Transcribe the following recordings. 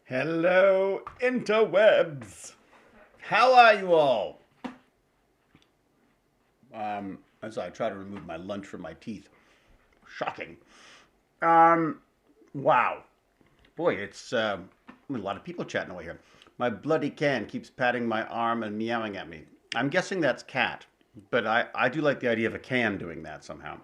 Hello, interwebs. How are you all? As I try to remove my lunch from my teeth. Shocking. Um, wow. Boy, it's a lot of people chatting away here. My bloody can keeps patting my arm and meowing at me. I'm guessing that's cat, but I do like the idea of a can doing that somehow.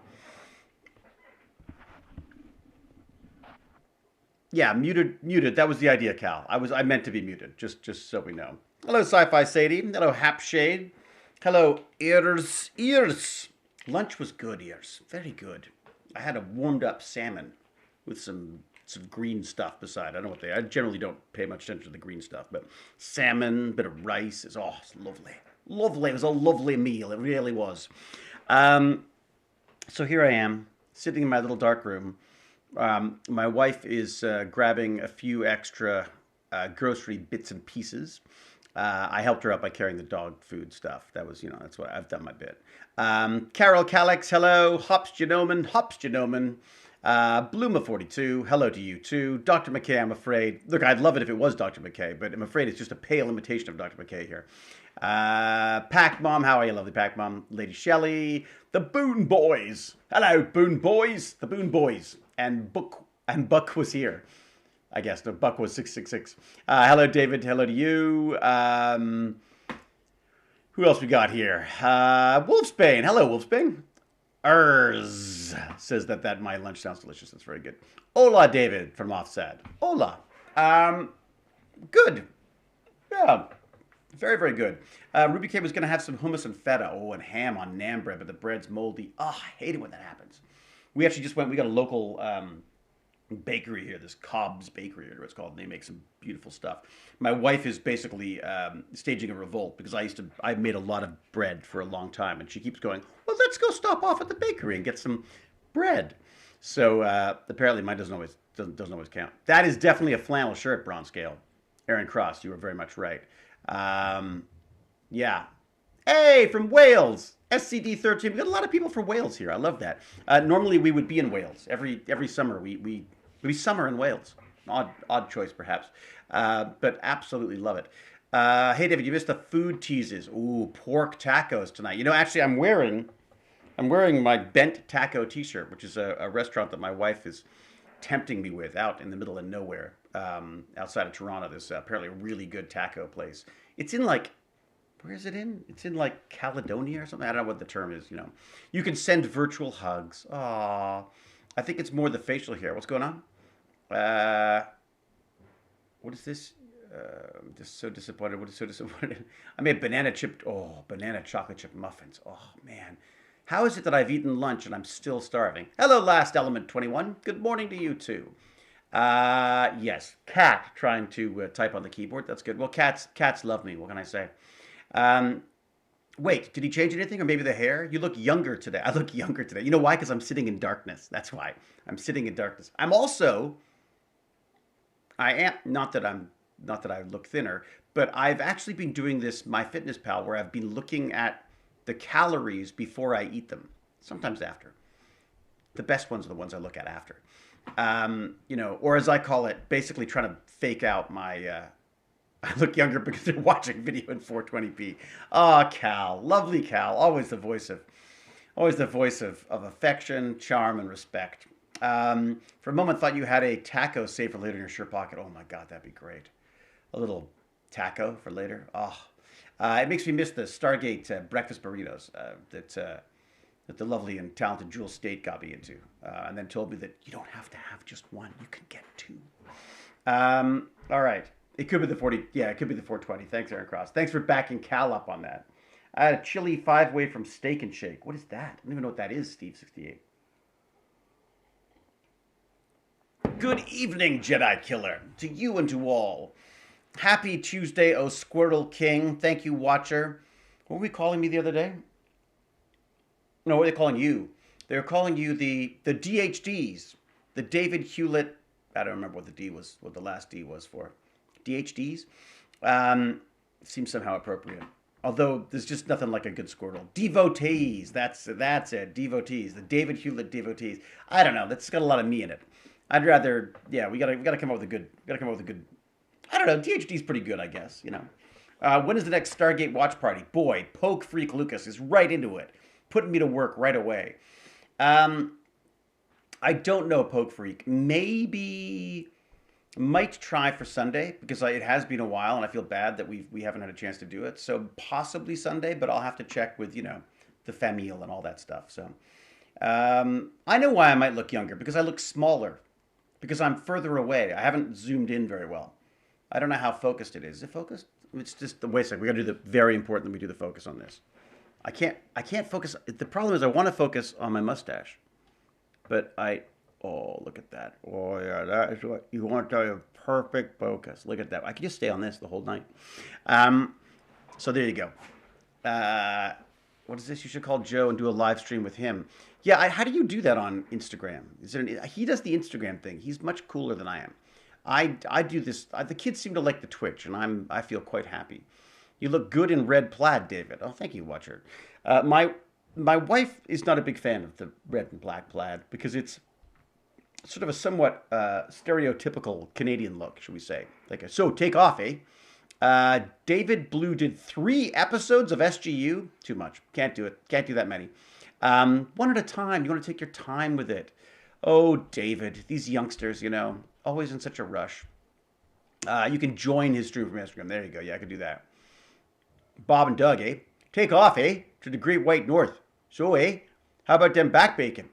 Yeah, muted. That was the idea, Cal. I meant to be muted, just so we know. Hello, Sci-Fi Sadie. Hello, Hapshade. Hello, Ears. Lunch was good, Ears. Very good. I had a warmed up salmon with some green stuff beside. I don't know what they. I generally don't pay much attention to the green stuff, but salmon, bit of rice is it's lovely. Lovely. It was a lovely meal. It really was. Um, so here I am, sitting in my little dark room. My wife is grabbing a few extra grocery bits and pieces. I helped her out by carrying the dog food stuff. That was, that's what I've done my bit. Carol Calix, hello. Hops Genomen. Bluma42, hello to you too. Dr. McKay, I'm afraid. Look, I'd love it if it was Dr. McKay, but I'm afraid it's just a pale imitation of Dr. McKay here. Pac Mom, how are you, lovely Pac Mom? Lady Shelley, the Boone Boys. Hello, Boone Boys. The Boone Boys. And Buck was here. I guess. No, Buck was 666. Hello, David. Hello to you. Who else we got here? Wolfsbane. Hello, Wolfsbane. Ers says that my lunch sounds delicious. That's very good. Hola, David from Offset. Hola. Good. Yeah. Very, very good. Ruby K was going to have some hummus and feta. Oh, and ham on naan bread, but the bread's moldy. Oh, I hate it when that happens. We actually we got a local bakery here, this Cobb's Bakery, or whatever it's called, and they make some beautiful stuff. My wife is basically staging a revolt because I made a lot of bread for a long time, and she keeps going, well, let's go stop off at the bakery and get some bread. So apparently mine doesn't always count. That is definitely a flannel shirt, Bronze Scale. Aaron Cross, you were very much right. Yeah. Hey, from Wales. SCD13. We got a lot of people from Wales here. I love that. Normally we would be in Wales every summer. We summer in Wales. Odd choice perhaps, but absolutely love it. Hey David, you missed the food teases. Ooh, pork tacos tonight. Actually, I'm wearing my Bent Taco T-shirt, which is a restaurant that my wife is tempting me with out in the middle of nowhere, outside of Toronto. There's apparently a really good taco place. It's in where is it in? It's in Caledonia or something. I don't know what the term is. You can send virtual hugs. Aww. I think it's more the facial hair. What's going on? Uh, what is this? I'm just so disappointed. What is so disappointed? I made banana chocolate chip muffins. Oh man. How is it that I've eaten lunch and I'm still starving? Hello, Last Element 21. Good morning to you too. Yes, cat trying to type on the keyboard. That's good. Well, cats love me. What can I say? Um, Wait, did he change anything, or maybe the hair? You look younger today. I look younger today. You know why? Because I'm sitting in darkness. That's why I'm sitting in darkness. I am not that I look thinner, but I've actually been doing this MyFitnessPal where I've been looking at the calories before I eat them. Sometimes after. The best ones are the ones I look at after. Or as I call it, basically trying to fake out my I look younger because they're watching video in 420p. Ah, oh, Cal, lovely Cal, always the voice of affection, charm, and respect. For a moment, thought you had a taco saved for later in your shirt pocket. Oh my God, that'd be great. A little taco for later. Oh, it makes me miss the Stargate breakfast burritos that the lovely and talented Jules State got me into, and then told me that you don't have to have just one; you can get two. All right. It could be the 40. Yeah, it could be the 420. Thanks, Aaron Cross. Thanks for backing Cal up on that. I had a chili 5-way from Steak and Shake. What is that? I don't even know what that is, Steve68. Good evening, Jedi Killer. To you and to all. Happy Tuesday, oh Squirrel King. Thank you, Watcher. What were we calling me the other day? No, what are they calling you? They're calling you the DHDs. The David Hewlett. I don't remember what what the last D was for. DHDs? Seems somehow appropriate. Although there's just nothing like a good Squirtle. Devotees. That's it. Devotees. The David Hewlett devotees. I don't know. That's got a lot of me in it. I'd rather. Yeah, we gotta come up with a good I don't know. THD's pretty good, I guess. You know. When is the next Stargate watch party? Boy, Poke Freak Lucas is right into it, putting me to work right away. Um, I don't know, Poke Freak. Maybe might try for Sunday because it has been a while, and I feel bad that we haven't had a chance to do it. So possibly Sunday, but I'll have to check with the famille and all that stuff. So I know why I might look younger because I look smaller because I'm further away. I haven't zoomed in very well. I don't know how focused it is. Is it focused? It's just wait a second. We got to do the very important that we do the focus on this. I can't focus. The problem is I want to focus on my mustache, but oh, look at that. Oh yeah, that is what you want to have perfect focus. Look at that. I could just stay on this the whole night. So there you go. What is this? You should call Joe and do a live stream with him. Yeah, how do you do that on Instagram? He does the Instagram thing. He's much cooler than I am. I do this. The kids seem to like the Twitch, and I feel quite happy. You look good in red plaid, David. Oh, thank you, Watcher. My wife is not a big fan of the red and black plaid because it's sort of a somewhat stereotypical Canadian look, should we say? So take off, eh? David Blue did 3 episodes of SGU. Too much. Can't do it. Can't do that many. One at a time. You want to take your time with it. Oh, David, these youngsters, always in such a rush. You can join his stream from Instagram. There you go. Yeah, I can do that. Bob and Doug, eh? Take off, eh? To the Great White North. So, eh? How about them back bacon?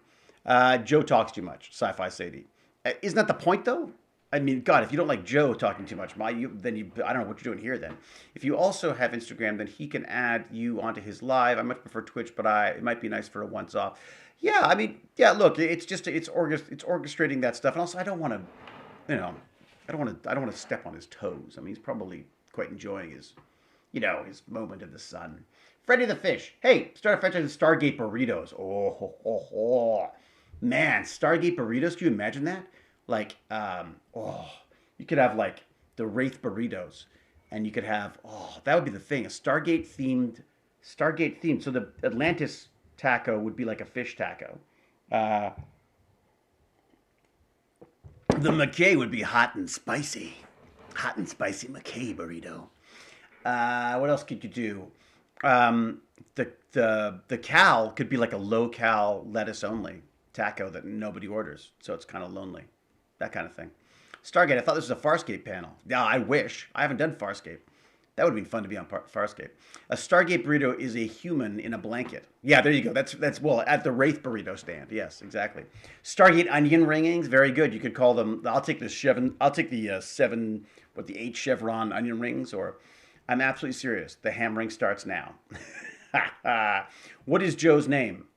Joe talks too much. Sci-Fi Sadie. Isn't that the point, though? I mean, God, if you don't like Joe talking too much, I don't know what you're doing here then. If you also have Instagram, then he can add you onto his live. I much prefer Twitch, but it might be nice for a once-off. Yeah, I mean, yeah, look, it's orchestrating that stuff. And also, I don't want to, I don't want to step on his toes. I mean, he's probably quite enjoying his moment in the sun. Freddy the Fish. Hey, start fetching the Stargate burritos. Oh, man, Stargate burritos. Can you imagine that? Like, you could have like the Wraith burritos, and you could have that would be the thing, a Stargate themed. So the Atlantis taco would be like a fish taco. The McKay would be hot and spicy McKay burrito. What else could you do? The cal could be like a low cal lettuce only taco that nobody orders, so it's kind of lonely. That kind of thing. Stargate, I thought this was a Farscape panel. Yeah, I wish. I haven't done Farscape. That would have been fun to be on Farscape. A Stargate burrito is a human in a blanket. Yeah, there you go. That's at the Wraith burrito stand. Yes, exactly. Stargate onion ringings, very good. You could call them. I'll take the 8 chevron onion rings. Or, I'm absolutely serious. The hammering starts now. What is Joe's name?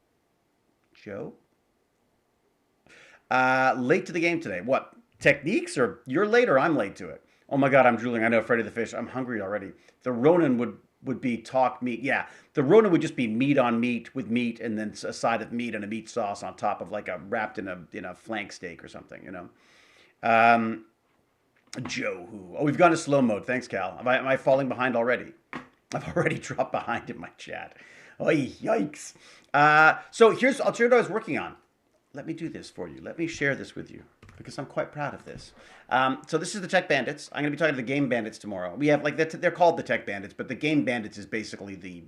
Joe? Late to the game today. What? Techniques, or you're late or I'm late to it? Oh my God, I'm drooling. I know, Freddy the Fish. I'm hungry already. The Ronin would be talk meat. Yeah, the Ronin would just be meat on meat with meat, and then a side of meat and a meat sauce on top of like wrapped in a flank steak or something. Joe who? Oh, we've gone to slow mode. Thanks, Cal. Am I falling behind already? I've already dropped behind in my chat. Oh, yikes. So I'll share what I was working on. Let me do this for you. Let me share this with you because I'm quite proud of this. So this is the Tech Bandits. I'm going to be talking to the Game Bandits tomorrow. We have they're called the Tech Bandits, but the Game Bandits is basically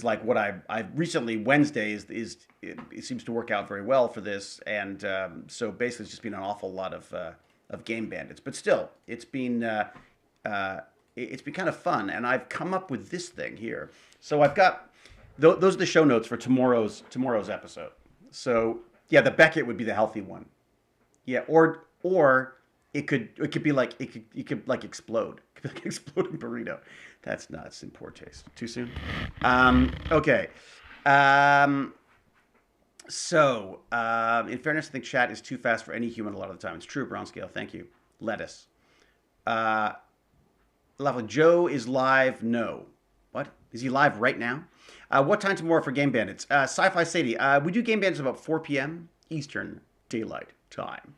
like what I recently Wednesdays it seems to work out very well for this, and so basically it's just been an awful lot of Game Bandits, but still it's been kind of fun, and I've come up with this thing here. So I've got those are the show notes for tomorrow's episode. So yeah, the Beckett would be the healthy one. Yeah, or it could be like it could like explode. It could be like an exploding burrito. That's nuts, in poor taste. Too soon. Okay. So in fairness, I think chat is too fast for any human a lot of the time. It's true, Brown Scale. Thank you. Lettuce. Level Joe is live. No. What? Is he live right now? What time tomorrow for Game Bandits? Sci-Fi Sadie. We do Game Bandits about 4 p.m. Eastern Daylight Time.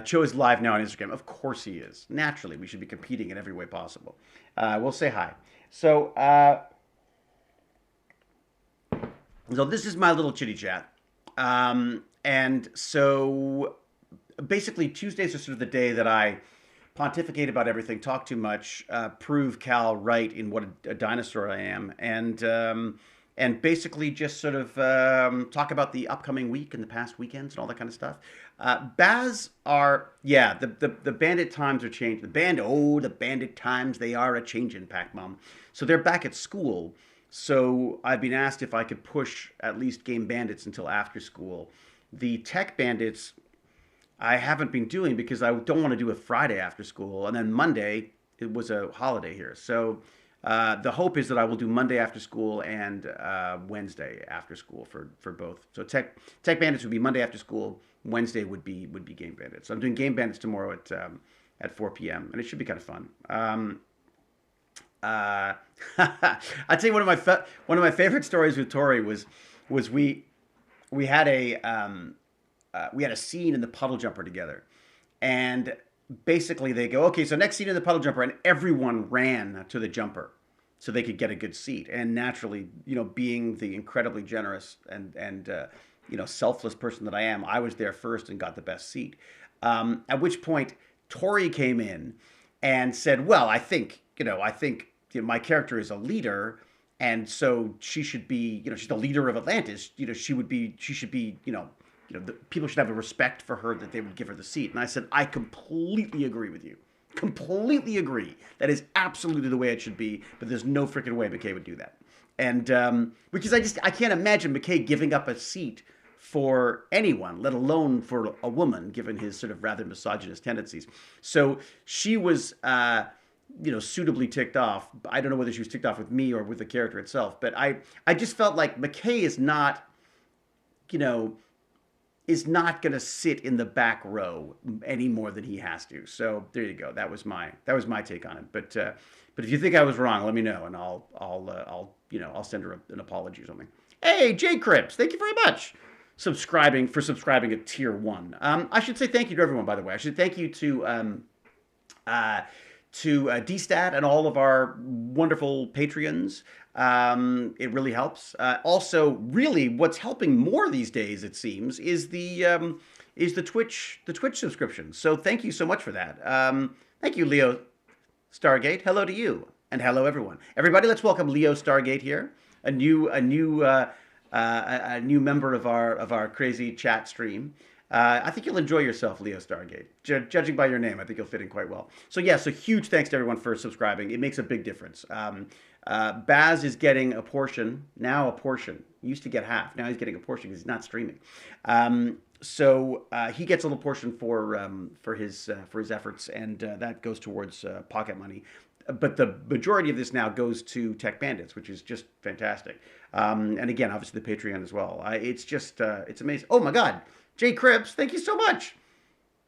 Joe is live now on Instagram. Of course he is. Naturally, we should be competing in every way possible. We'll say hi. So this is my little chitty chat. And so basically Tuesdays are sort of the day that I pontificate about everything, talk too much, prove Cal right in what a dinosaur I am, and basically just sort of talk about the upcoming week and the past weekends and all that kind of stuff. Baz are, yeah, the bandit times are changed. The bandit times, they are a changing, Pac Mom. So they're back at school. So I've been asked if I could push at least Game Bandits until after school. The Tech Bandits, I haven't been doing because I don't want to do a Friday after school. And then Monday, it was a holiday here. So the hope is that I will do Monday after school and Wednesday after school for both. So Tech Bandits would be Monday after school. Wednesday would be Game Bandits. So I'm doing Game Bandits tomorrow at 4 p.m. and it should be kind of fun. I'd say one of my favorite stories with Tori was we had a scene in the puddle jumper together, and basically they go, okay, so next scene in the puddle jumper, and everyone ran to the jumper so they could get a good seat. And naturally, being the incredibly generous and selfless person that I am, I was there first and got the best seat. At which point Tori came in and said, well, I think my character is a leader, and so she should be, she's the leader of Atlantis. She should be, people should have a respect for her that they would give her the seat. And I said, I completely agree with you. Completely agree. That is absolutely the way it should be, but there's no freaking way McKay would do that. And because I can't imagine McKay giving up a seat for anyone, let alone for a woman, given his sort of rather misogynist tendencies. So she was, suitably ticked off. I don't know whether she was ticked off with me or with the character itself, but I just felt like McKay is not going to sit in the back row any more than he has to. So there you go. That was my take on it. But if you think I was wrong, let me know, and I'll send her an apology or something. Hey, Jay Cripps, thank you very much. Subscribing at tier 1. I should say thank you to everyone, by the way. I should thank you to DStat and all of our wonderful Patreons. It really helps. Also, really, what's helping more these days, it seems, is the Twitch subscription. So thank you so much for that. Thank you, Leo Stargate. Hello to you, and hello everyone. Everybody, let's welcome Leo Stargate here, a new member of our crazy chat stream. I think you'll enjoy yourself, Leo Stargate. Judging by your name, I think you'll fit in quite well. So yeah, so huge thanks to everyone for subscribing. It makes a big difference. Baz is getting a portion, now a portion. He used to get half. Now he's getting a portion because he's not streaming. So he gets a little portion for his efforts, and that goes towards pocket money. But the majority of this now goes to Tech Bandits, which is just fantastic. And again, obviously the Patreon as well. It's just, it's amazing. Oh my God. Jay Cripps, thank you so much.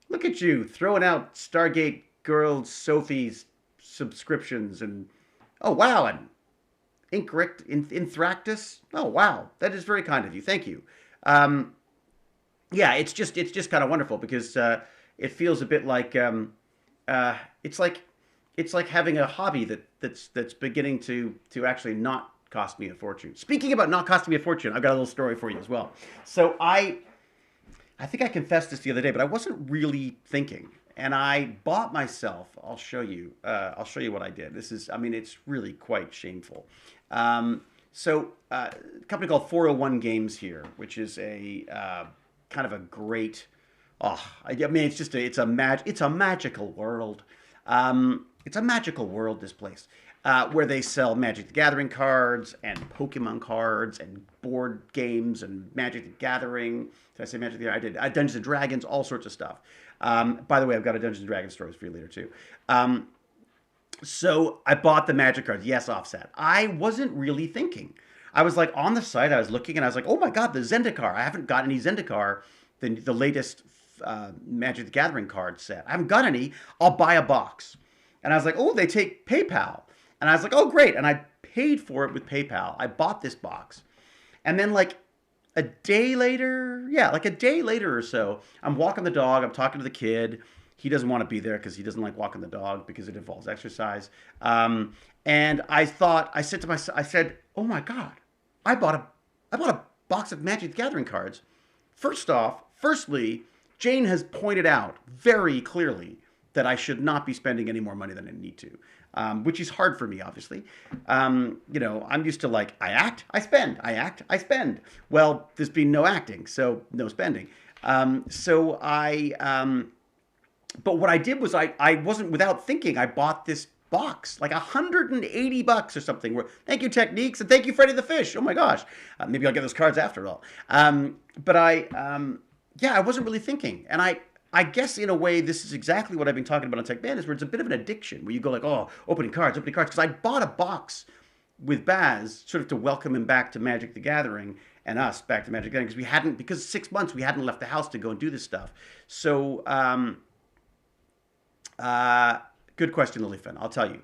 Look at you throwing out Stargate Girl Sophie's subscriptions, and oh wow, and incorrect Inthractus. Oh wow, that is very kind of you. Thank you. Yeah, it's just kind of wonderful because it feels a bit like it's like having a hobby that's beginning to actually not cost me a fortune. Speaking about not costing me a fortune, I've got a little story for you as well. So I think I confessed this the other day, but I wasn't really thinking, and I bought myself. I'll show you what I did. It's really quite shameful. So a company called 401 Games here, which is a kind of a great. It's a magical world. It's a magical world. This place. Where they sell Magic the Gathering cards and Pokemon cards and board games and Magic the Gathering. Did I say Magic the Gathering? I did. Dungeons and Dragons, all sorts of stuff. By the way, I've got a Dungeons and Dragons stories for you later too. So I bought the Magic cards. Yes, offset. I wasn't really thinking. I was like on the site, I was looking, and I was like, oh my God, the Zendikar. I haven't got any Zendikar, the latest Magic the Gathering card set. I haven't got any. I'll buy a box. And I was like, oh, they take PayPal. And I was like, oh, great. And I paid for it with PayPal. I bought this box. And then like a day later or so, I'm walking the dog. I'm talking to the kid. He doesn't want to be there because he doesn't like walking the dog because it involves exercise. And I said, oh my God, I bought a box of Magic the Gathering cards. Firstly, Jane has pointed out very clearly that I should not be spending any more money than I need to, which is hard for me, obviously. You know, I'm used to like, I act, I spend, I act, I spend. Well, there's been no acting, so no spending. So but what I did was I wasn't without thinking, I bought this box, like $180 or something. Thank you, Techniques, and thank you, Freddy the Fish. Oh my gosh. Maybe I'll get those cards after all. But yeah, I wasn't really thinking. And I guess in a way, this is exactly what I've been talking about on Tech Bandits, where it's a bit of an addiction, where you go like, oh, opening cards. Because I bought a box with Baz, sort of to welcome him back to Magic the Gathering, and us back to Magic the Gathering, because 6 months we hadn't left the house to go and do this stuff. So, good question, Lilyfin. I'll tell you.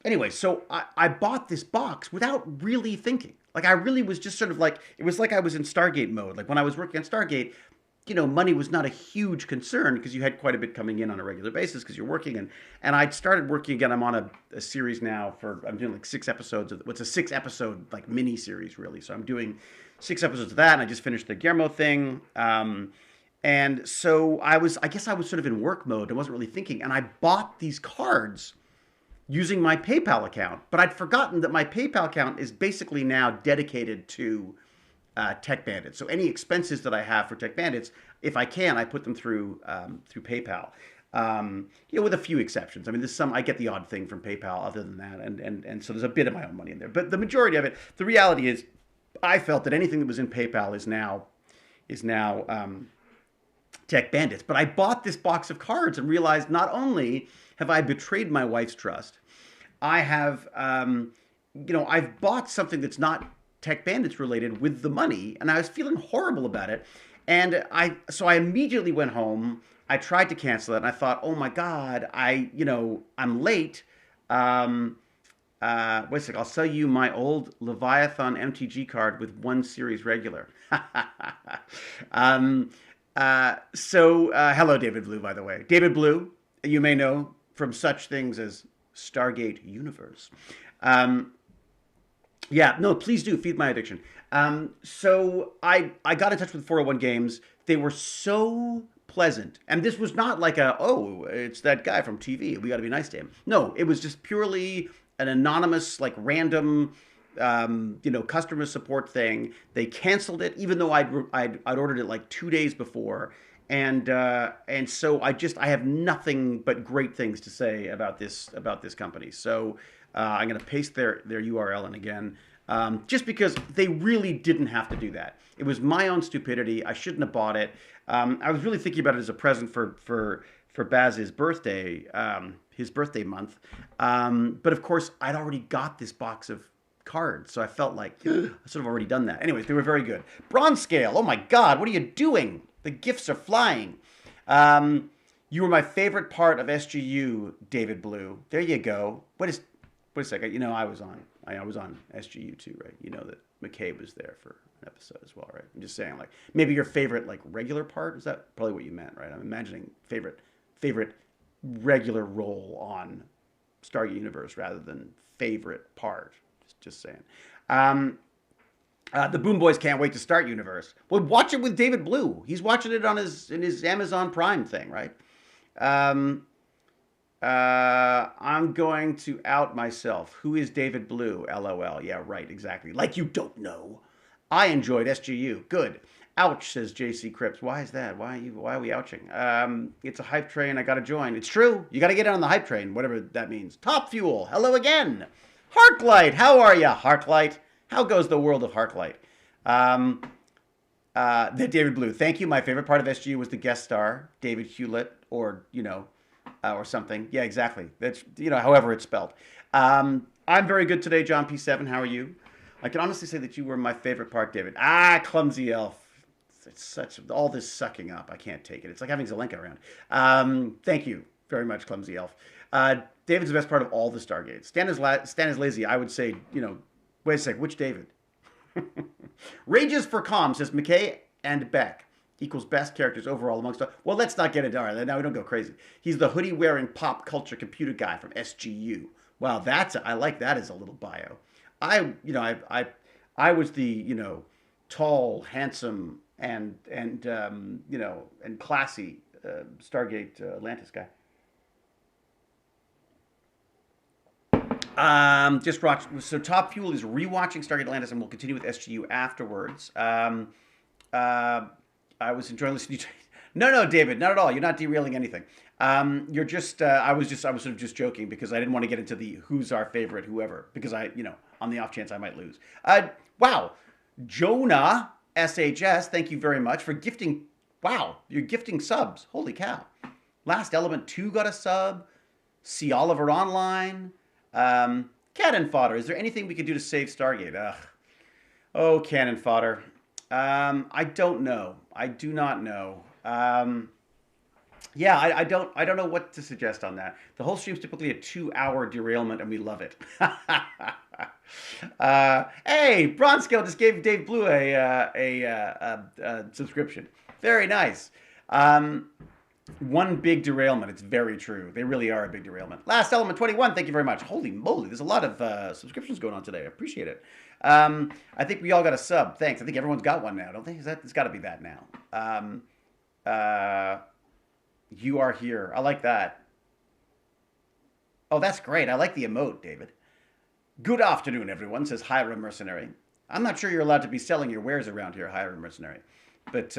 Anyway, so I bought this box without really thinking. Like, I really was just sort of like, it was like I was in Stargate mode. Like, when I was working on Stargate, you know, money was not a huge concern because you had quite a bit coming in on a regular basis because you're working. And I'd started working again. I'm on a series now I'm doing like 6 episodes. It's a 6-episode, like, mini series, really. So I'm doing 6 episodes of that, and I just finished the Guillermo thing. And so I guess I was sort of in work mode. I wasn't really thinking. And I bought these cards using my PayPal account. But I'd forgotten that my PayPal account is basically now dedicated to Tech Bandits. So any expenses that I have for Tech Bandits, if I can, I put them through PayPal. You know, with a few exceptions. I mean, I get the odd thing from PayPal other than that. And so there's a bit of my own money in there. But the majority of it, the reality is, I felt that anything that was in PayPal is now Tech Bandits. But I bought this box of cards and realized not only have I betrayed my wife's trust, I have, you know, I've bought something that's not Tech Bandits related with the money, and I was feeling horrible about it. And so I immediately went home. I tried to cancel it, and I thought, oh my God, I'm late. Wait a sec, I'll sell you my old Leviathan MTG card with 1 series regular. Hello, David Blue, by the way. David Blue, you may know from such things as Stargate Universe. Yeah, no, please do feed my addiction. So I got in touch with 401 Games. They were so pleasant. And this was not like it's that guy from TV. We got to be nice to him. No, it was just purely an anonymous, like random, customer support thing. They canceled it, even though I'd ordered it like 2 days before. And so I have nothing but great things to say about this company. So I'm going to paste their URL in again, just because they really didn't have to do that. It was my own stupidity. I shouldn't have bought it. I was really thinking about it as a present for Baz's birthday, his birthday month. But of course, I'd already got this box of cards, so I felt like I sort of already done that. Anyways, they were very good. Bronze scale. Oh my God, what are you doing? The gifts are flying. You were my favorite part of SGU, David Blue. There you go. Wait a second. You know, I was on SGU too, right? You know that McKay was there for an episode as well, right? I'm just saying, like, maybe your favorite, like, regular part? Is that probably what you meant, right? I'm imagining favorite regular role on Stargate Universe rather than favorite part. Just saying. The Boom Boys can't wait to start Universe. Well, watch it with David Blue. He's watching it in his Amazon Prime thing, right? I'm going to out myself. Who is David Blue? LOL. Yeah, right, exactly. Like you don't know. I enjoyed SGU. Good. Ouch, says JC Cripps. Why is that? Why are we ouching? It's a hype train. I got to join. It's true. You got to get on the hype train, whatever that means. Top Fuel. Hello again. Harklight. How are you, Harklight? How goes the world of Harklight? David Blue. Thank you. My favorite part of SGU was the guest star, David Hewlett, or something. Yeah, exactly. That's, however it's spelled. I'm very good today, John P7. How are you? I can honestly say that you were my favorite part, David. Clumsy Elf. It's such all this sucking up. I can't take it. It's like having Zelenka around. Thank you very much, Clumsy Elf. David's the best part of all the Stargates. Stan is lazy. I would say, wait a sec. Which David? Rages for Calm says McKay and Beck equals best characters overall amongst. Well, let's not get into that. Now we don't go crazy. He's the hoodie wearing pop culture computer guy from SGU. Wow, I like that as a little bio. I was the tall, handsome, and you know, and classy Stargate Atlantis guy. Just watch. So Top Fuel is rewatching Stargate Atlantis, and we'll continue with SGU afterwards. Uh, I was enjoying listening to. No, no, David, not at all. You're not derailing anything. You're just. I was sort of just joking because I didn't want to get into the who's our favorite, whoever, because you know, on the off chance I might lose. Wow, Jonah SHS, thank you very much for gifting. Wow, you're gifting subs. Holy cow! Last Element 2 got a sub. See Oliver Online. Cannon fodder. Is there anything we could do to save Stargate? Ugh. Oh, cannon fodder. I don't know. I do not know. Yeah, I don't know what to suggest on that. The whole stream's typically a 2-hour derailment, and we love it. Hey, Bronze Scale just gave Dave Blue a subscription. Very nice. One big derailment. It's very true. They really are a big derailment. Last Element 21, thank you very much. Holy moly, there's a lot of subscriptions going on today. I appreciate it. I think we all got a sub. Thanks. I think everyone's got one now, don't they? It's got to be that now. You are here. I like that. Oh, that's great. I like the emote, David. Good afternoon, everyone, says Hiram Mercenary. I'm not sure you're allowed to be selling your wares around here, Hiram Mercenary. But,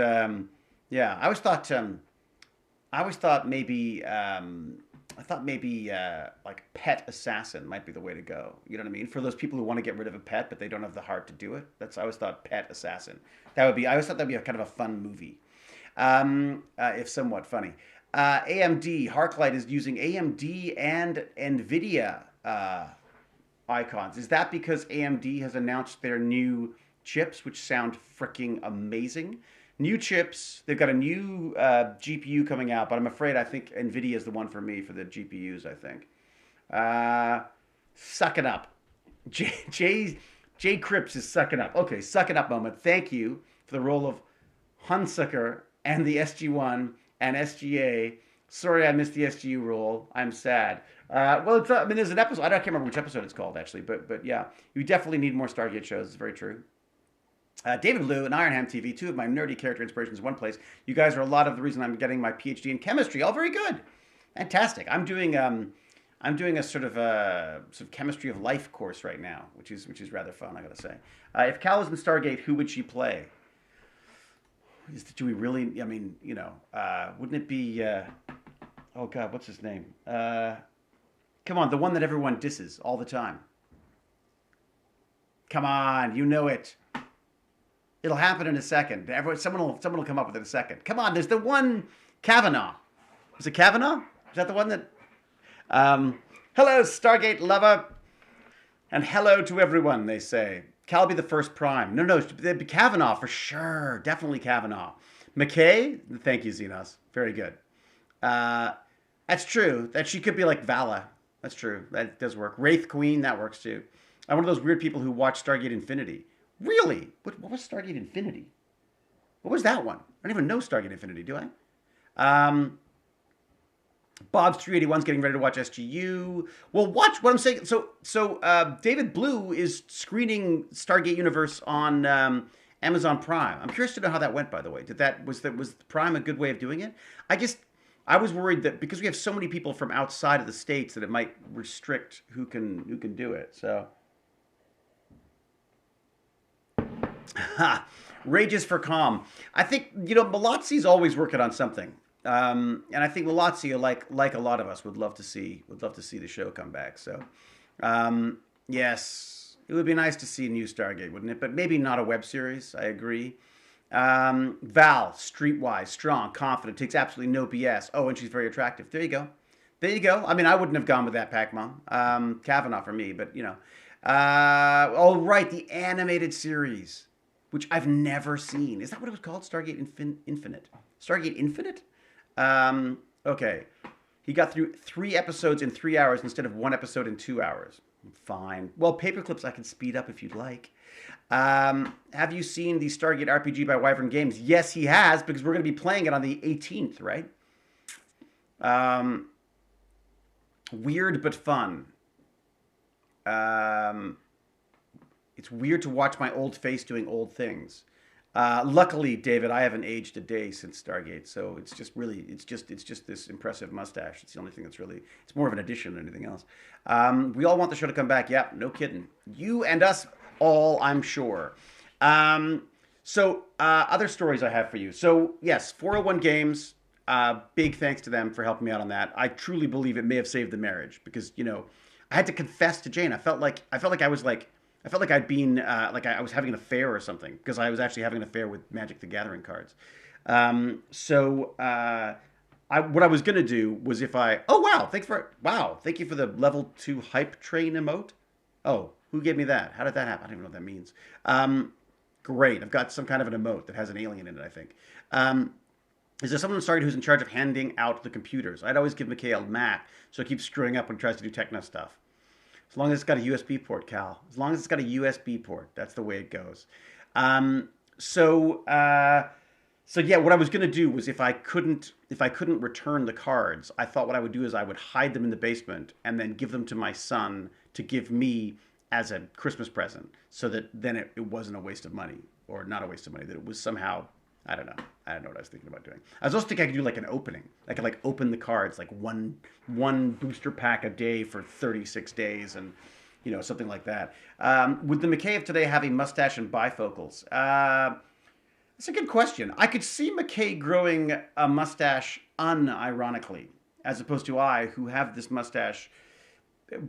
yeah, I always thought maybe like pet assassin might be the way to go. You know what I mean? For those people who want to get rid of a pet but they don't have the heart to do it. I always thought pet assassin. I always thought that'd be a kind of a fun movie, if somewhat funny. AMD Harklight is using AMD and NVIDIA icons. Is that because AMD has announced their new chips, which sound freaking amazing? New chips. They've got a new GPU coming out, but I think NVIDIA is the one for me for the GPUs, I think. Suck it up. J Cripps is sucking up. Okay, suck it up moment. Thank you for the role of Hunsucker and the SG1 and SGA. Sorry I missed the SGU role. I'm sad. Well, there's an episode. I can't remember which episode it's called, actually. But yeah, you definitely need more Stargate shows. It's very true. David Liu and Ironham TV, two of my nerdy character inspirations in one place. You guys are a lot of the reason I'm getting my PhD in chemistry. All very good. Fantastic. I'm doing a sort of chemistry of life course right now, which is rather fun, I gotta say. If Cal was in Stargate, who would she play? Do we really? I mean, you know, wouldn't it be? Oh God, what's his name? Come on, the one that everyone disses all the time. Come on, you know it. It'll happen in a second. Someone will come up with it in a second. Come on, there's the one Kavanaugh. Is it Kavanaugh? Is that the one that? Hello, Stargate lover, and hello to everyone. They say Cal be the first prime. No, it'd be Kavanaugh for sure. Definitely Kavanaugh. McKay. Thank you, Xenos. Very good. That's true. That she could be like Vala. That's true. That does work. Wraith Queen. That works too. I'm one of those weird people who watch Stargate Infinity. Really? What was Stargate Infinity? What was that one? I don't even know Stargate Infinity, do I? Bob's 381's getting ready to watch SGU. Well, watch what I'm saying. So David Blue is screening Stargate Universe on Amazon Prime. I'm curious to know how that went, by the way. Was Prime a good way of doing it? I was worried that because we have so many people from outside of the States that it might restrict who can do it. So Rages for Calm. I think, you know, Malazzi's always working on something. And I think Malazzi, like a lot of us, would love to see the show come back. So, yes, it would be nice to see a new Stargate, wouldn't it? But maybe not a web series. I agree. Val, streetwise, strong, confident, takes absolutely no BS. Oh, and she's very attractive. There you go. I mean, I wouldn't have gone with that, Pac-Mom. Kavanaugh for me, but you know. Oh, right, the animated series, which I've never seen. Is that what it was called? Stargate Infinite. Stargate Infinite? Okay. He got through 3 episodes in 3 hours instead of 1 episode in 2 hours. Fine. Well, Paperclips I can speed up if you'd like. Have you seen the Stargate RPG by Wyvern Games? Yes, he has, because we're going to be playing it on the 18th, right? Weird but fun. It's weird to watch my old face doing old things. Luckily, David, I haven't aged a day since Stargate, so it's just really, it's just this impressive mustache. It's the only thing that's really, it's more of an addition than anything else. We all want the show to come back. Yeah, no kidding. You and us all, I'm sure. Other stories I have for you. So, yes, 401 Games. Big thanks to them for helping me out on that. I truly believe it may have saved the marriage because I had to confess to Jane. I felt like I'd been like I was having an affair or something because I was actually having an affair with Magic the Gathering cards. Um, so uh, what I was gonna do was if I oh wow, thank you for the level 2 hype train emote. Oh, who gave me that? How did that happen? I don't even know what that means. Um, Great, I've got some kind of an emote that has an alien in it. I think. Um, is there someone started who's in charge of handing out the computers? I'd always give Mikhail Mac, so he keeps screwing up when he tries to do techno stuff. As long as it's got a USB port, Cal. As long as it's got a USB port, that's the way it goes. Um, so, uh, so yeah, what I was gonna do was if I couldn't return the cards, I thought what I would do is I would hide them in the basement and then give them to my son to give me as a Christmas present, so that then it wasn't a waste of money or not a waste of money. That it was somehow I don't know. I don't know what I was thinking about doing. I was also thinking I could do like an opening. I could like open the cards like one booster pack a day for 36 days and something like that. Would the McKay of today have a mustache and bifocals? That's a good question. I could see McKay growing a mustache unironically, as opposed to I, who have this mustache.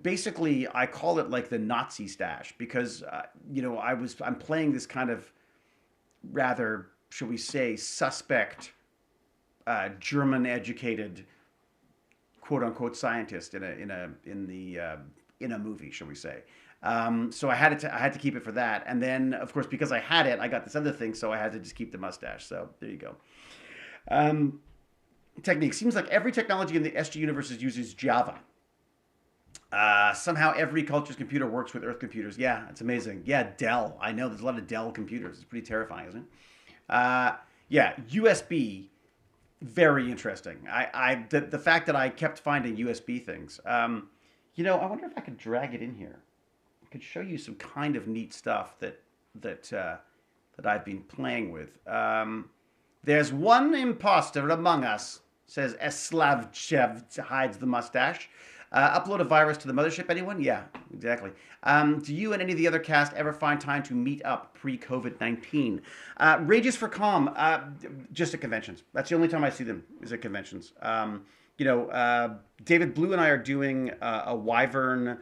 Basically, I call it like the Nazi stash because I'm playing this kind of rather, shall we say, suspect German-educated quote unquote scientist in a movie, shall we say? So I had to keep it for that, and then of course because I had it, I got this other thing, so I had to just keep the mustache. So there you go. Um, Technique seems like every technology in the SG universe uses Java. Somehow every culture's computer works with Earth computers. Yeah, it's amazing. Yeah, Dell. I know there's a lot of Dell computers. It's pretty terrifying, isn't it? Yeah, USB. Very interesting. The fact that I kept finding USB things. I wonder if I could drag it in here. I could show you some kind of neat stuff that I've been playing with. There's one imposter among us, says Eslavchev hides the mustache. Upload a virus to the mothership, anyone? Yeah, exactly. Do you and any of the other cast ever find time to meet up pre-COVID-19? Rages for Calm, just at conventions. That's the only time I see them, is at conventions. David Blue and I are doing a Wyvern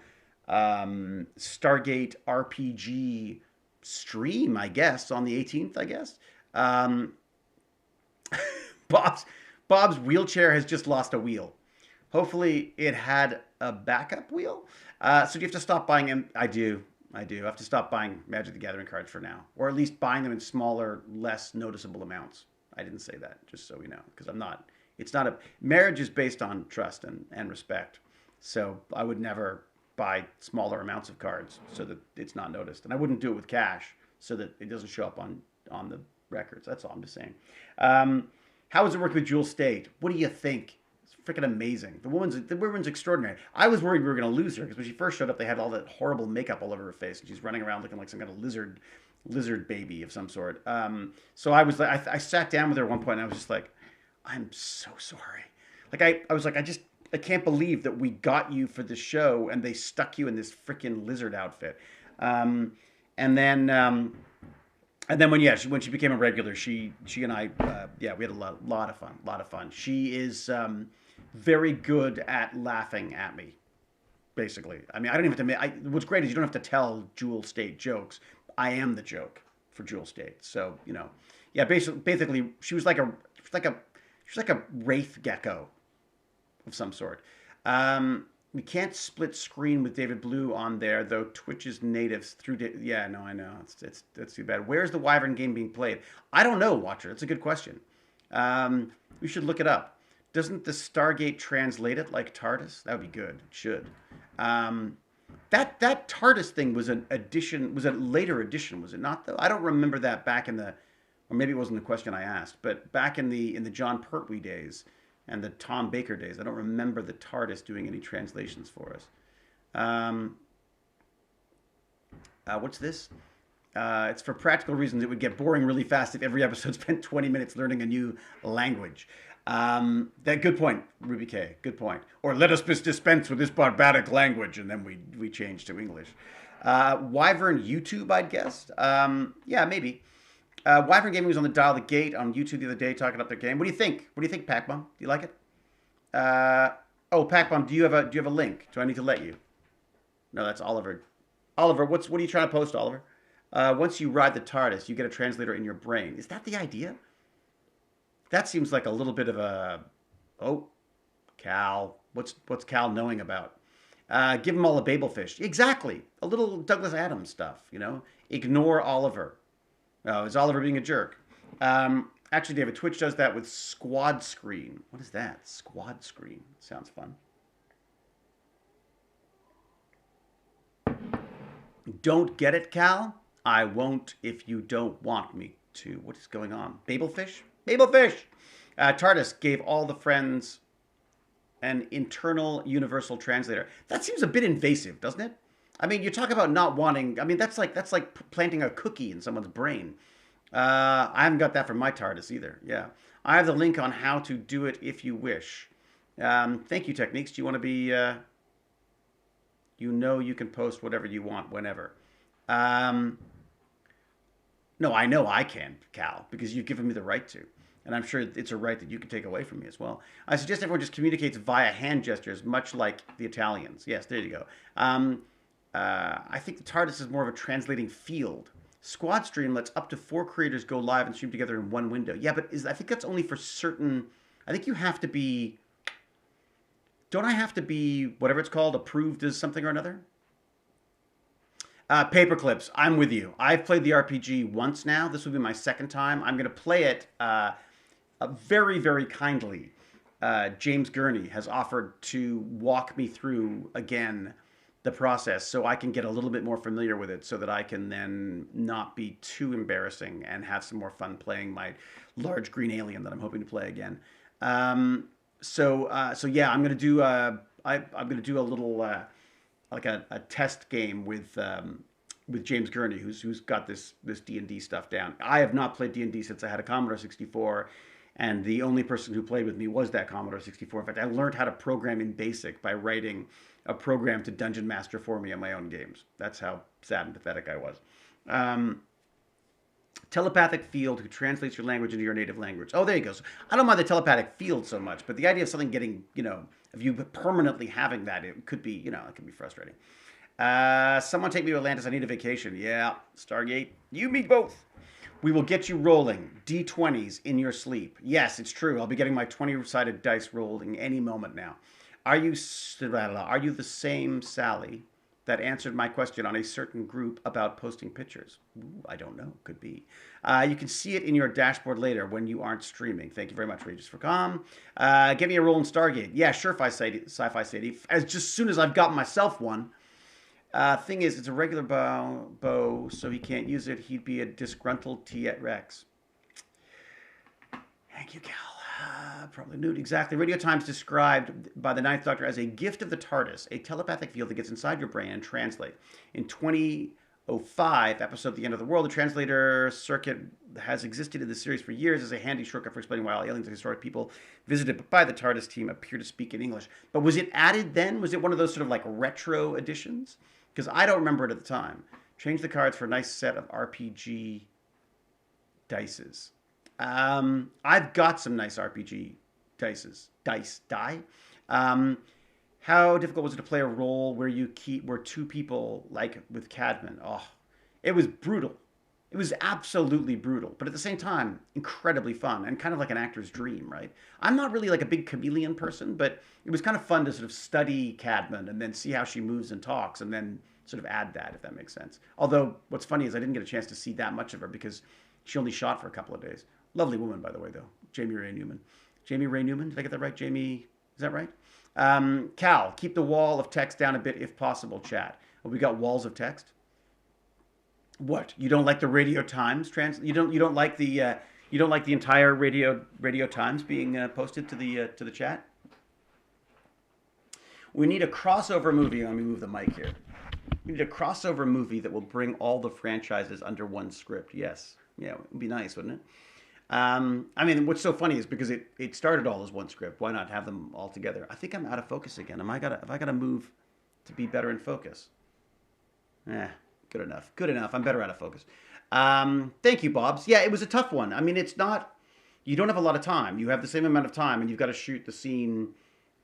Stargate RPG stream, I guess, on the 18th, I guess. Um, Bob's, Bob's wheelchair has just lost a wheel. Hopefully, it had a backup wheel. So you have to stop buying them. I do. I do. I have to stop buying Magic the Gathering cards for now, or at least buying them in smaller, less noticeable amounts. I didn't say that, just so we know, because I'm not. It's not a marriage is based on trust and respect. So I would never buy smaller amounts of cards so that it's not noticed, and I wouldn't do it with cash so that it doesn't show up on the records. That's all I'm just saying. How is it working with Jewel State? What do you think? Freaking amazing. The woman's extraordinary. I was worried we were going to lose her because when she first showed up, they had all that horrible makeup all over her face, and she's running around looking like some kind of lizard baby of some sort. So I was like, I sat down with her at one point, and I was just like, I'm so sorry. Like I was like, I can't believe that we got you for the show, and they stuck you in this freaking lizard outfit. Um, and then. And then when she became a regular, she and I yeah, we had a lot of fun. She is very good at laughing at me, basically. I mean, I don't even have to. What's great is you don't have to tell Jewel State jokes. I am the joke for Jewel State. So yeah, basically, she was like a wraith gecko of some sort. We can't split screen with David Blue on there, though Twitch's natives through. Yeah, no, I know. It's that's too bad. Where's the Wyvern game being played? I don't know, Watcher. That's a good question. We should look it up. Doesn't the Stargate translate it like TARDIS? That would be good. It should. That TARDIS thing was an addition. Was a later edition, was it not? Though I don't remember that back in the, or maybe it wasn't the question I asked, but back in the John Pertwee days and the Tom Baker days, I don't remember the TARDIS doing any translations for us. What's this? It's for practical reasons. It would get boring really fast if every episode spent 20 minutes learning a new language. That good point, Ruby K. Good point. Or let us dispense with this barbaric language, and then we change to English. Wyvern YouTube, I'd guess. Yeah, maybe. Wyvern Gaming was on the Dial the Gate on YouTube the other day talking up their game. What do you think? What do you think, Pac-Bomb? Do you like it? Oh, Pac-Bomb, do you have a link? Do I need to let you? No, that's Oliver. Oliver, what are you trying to post, Oliver? Once you ride the TARDIS, you get a translator in your brain. Is that the idea? That seems like a little bit of a... Oh, Cal. What's Cal knowing about? Give them all a Babelfish. Exactly. A little Douglas Adams stuff, you know? Ignore Oliver. Oh, is Oliver being a jerk? Actually, David, Twitch does that with Squad Screen. What is that? Squad Screen. Sounds fun. Don't get it, Cal? I won't if you don't want me to. What is going on? Babelfish? Babelfish! TARDIS gave all the friends an internal universal translator. That seems a bit invasive, doesn't it? I mean, you talk about not wanting... I mean, that's like planting a cookie in someone's brain. I haven't got that from my TARDIS either. Yeah. I have the link on how to do it if you wish. Thank you, Techniques. Do you want to be... you know you can post whatever you want whenever. No, I know I can, Cal, because you've given me the right to. And I'm sure it's a right that you can take away from me as well. I suggest everyone just communicates via hand gestures, much like the Italians. Yes, there you go. I think the TARDIS is more of a translating field. Squad Stream lets up to 4 creators go live and stream together in one window. Yeah, but I think that's only for certain... I think you have to be... Don't I have to be, whatever it's called, approved as something or another? Paperclips, I'm with you. I've played the RPG once now. This will be my second time. I'm going to play it very, very kindly. James Gurney has offered to walk me through, again, the process so I can get a little bit more familiar with it so that I can then not be too embarrassing and have some more fun playing my large green alien that I'm hoping to play again. So yeah, I'm gonna do I'm gonna do a little like a test game with James Gurney, who's got this D&D stuff down. I have not played D&D since I had a Commodore 64, and the only person who played with me was that Commodore 64. In fact, I learned how to program in BASIC by writing a program to Dungeon Master for me on my own games. That's how sad and pathetic I was. Telepathic field who translates your language into your native language. Oh, there you go. So I don't mind the telepathic field so much, but the idea of something getting, of you permanently having that, it could be, it can be frustrating. Someone take me to Atlantis. I need a vacation. Yeah, Stargate. You, me both. We will get you rolling. D20s in your sleep. Yes, it's true. I'll be getting my 20-sided dice rolling any moment now. Are you the same Sally that answered my question on a certain group about posting pictures? Ooh, I don't know. Could be. You can see it in your dashboard later when you aren't streaming. Thank you very much, Regis, for calm. Get me a roll in Stargate. Yeah, sure, Sci-Fi Sadie. As soon as I've got myself one. Thing is, it's a regular bow, so he can't use it. He'd be a disgruntled T-Rex. Thank you, Cal. Probably nude. Exactly. Radio Times described by the Ninth Doctor as a gift of the TARDIS, a telepathic field that gets inside your brain and translate. In 2005, episode The End of the World, the translator circuit has existed in the series for years as a handy shortcut for explaining why all aliens and historic people visited by the TARDIS team appear to speak in English. But was it added then? Was it one of those sort of like retro editions? Because I don't remember it at the time. Change the cards for a nice set of RPG dices. I've got some nice RPG die. How difficult was it to play a role where where two people, like with Cadman? Oh, it was brutal. It was absolutely brutal, but at the same time, incredibly fun and kind of like an actor's dream, right? I'm not really like a big chameleon person, but it was kind of fun to sort of study Cadman and then see how she moves and talks and then sort of add that, if that makes sense. Although what's funny is I didn't get a chance to see that much of her because she only shot for a couple of days. Lovely woman, by the way, though. Jamie Ray Newman. Jamie Ray Newman? Did I get that right? Jamie, is that right? Cal, keep the wall of text down a bit if possible, chat. Oh, we got walls of text? What? You don't like the Radio Times you don't like the entire Radio Times being posted to the chat? We need a crossover movie. Let me move the mic here. We need a crossover movie that will bring all the franchises under one script. Yes. Yeah, it would be nice, wouldn't it? I mean, what's so funny is because it started all as one script. Why not have them all together? I think I'm out of focus again. Have I gotta move to be better in focus? Eh, good enough. Good enough. I'm better out of focus. Thank you, Bobs. Yeah, it was a tough one. I mean, it's not. You don't have a lot of time. You have the same amount of time, and you've got to shoot the scene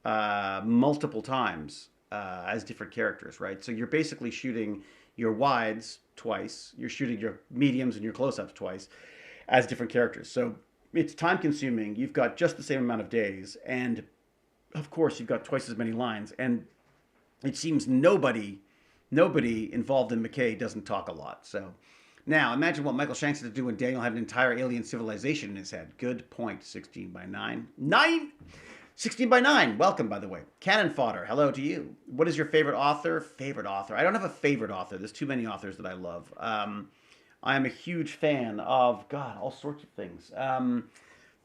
multiple times as different characters, right? So you're basically shooting your wides twice. You're shooting your mediums and your close-ups twice as different characters. So it's time consuming. You've got just the same amount of days, and of course you've got twice as many lines. And it seems nobody involved in McKay doesn't talk a lot. So now imagine what Michael Shanks had to do when Daniel had an entire alien civilization in his head. Good point. 16 by 9. 16 by 9. Welcome, by the way. Cannon Fodder. Hello to you. What is your favorite author? Favorite author. I don't have a favorite author. There's too many authors that I love. I am a huge fan of, God, all sorts of things.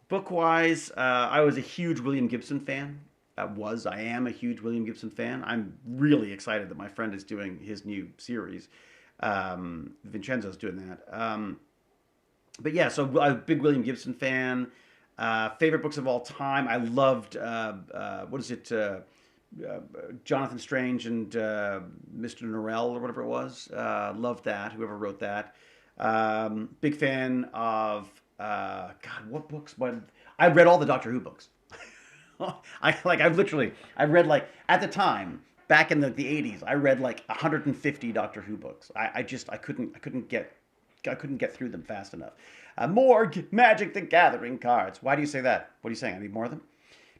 Book-wise, I was a huge William Gibson fan. I am a huge William Gibson fan. I'm really excited that my friend is doing his new series. Vincenzo's doing that. But yeah, so I'm a big William Gibson fan. Favorite books of all time. I loved, Jonathan Strange and Mr. Norrell or whatever it was. Loved that, whoever wrote that. Big fan of, God, what books? I read all the Doctor Who books. I read like, at the time, back in the 80s, I read like 150 Doctor Who books. I couldn't get through them fast enough. More Magic the Gathering cards. Why do you say that? What are you saying? I need more of them?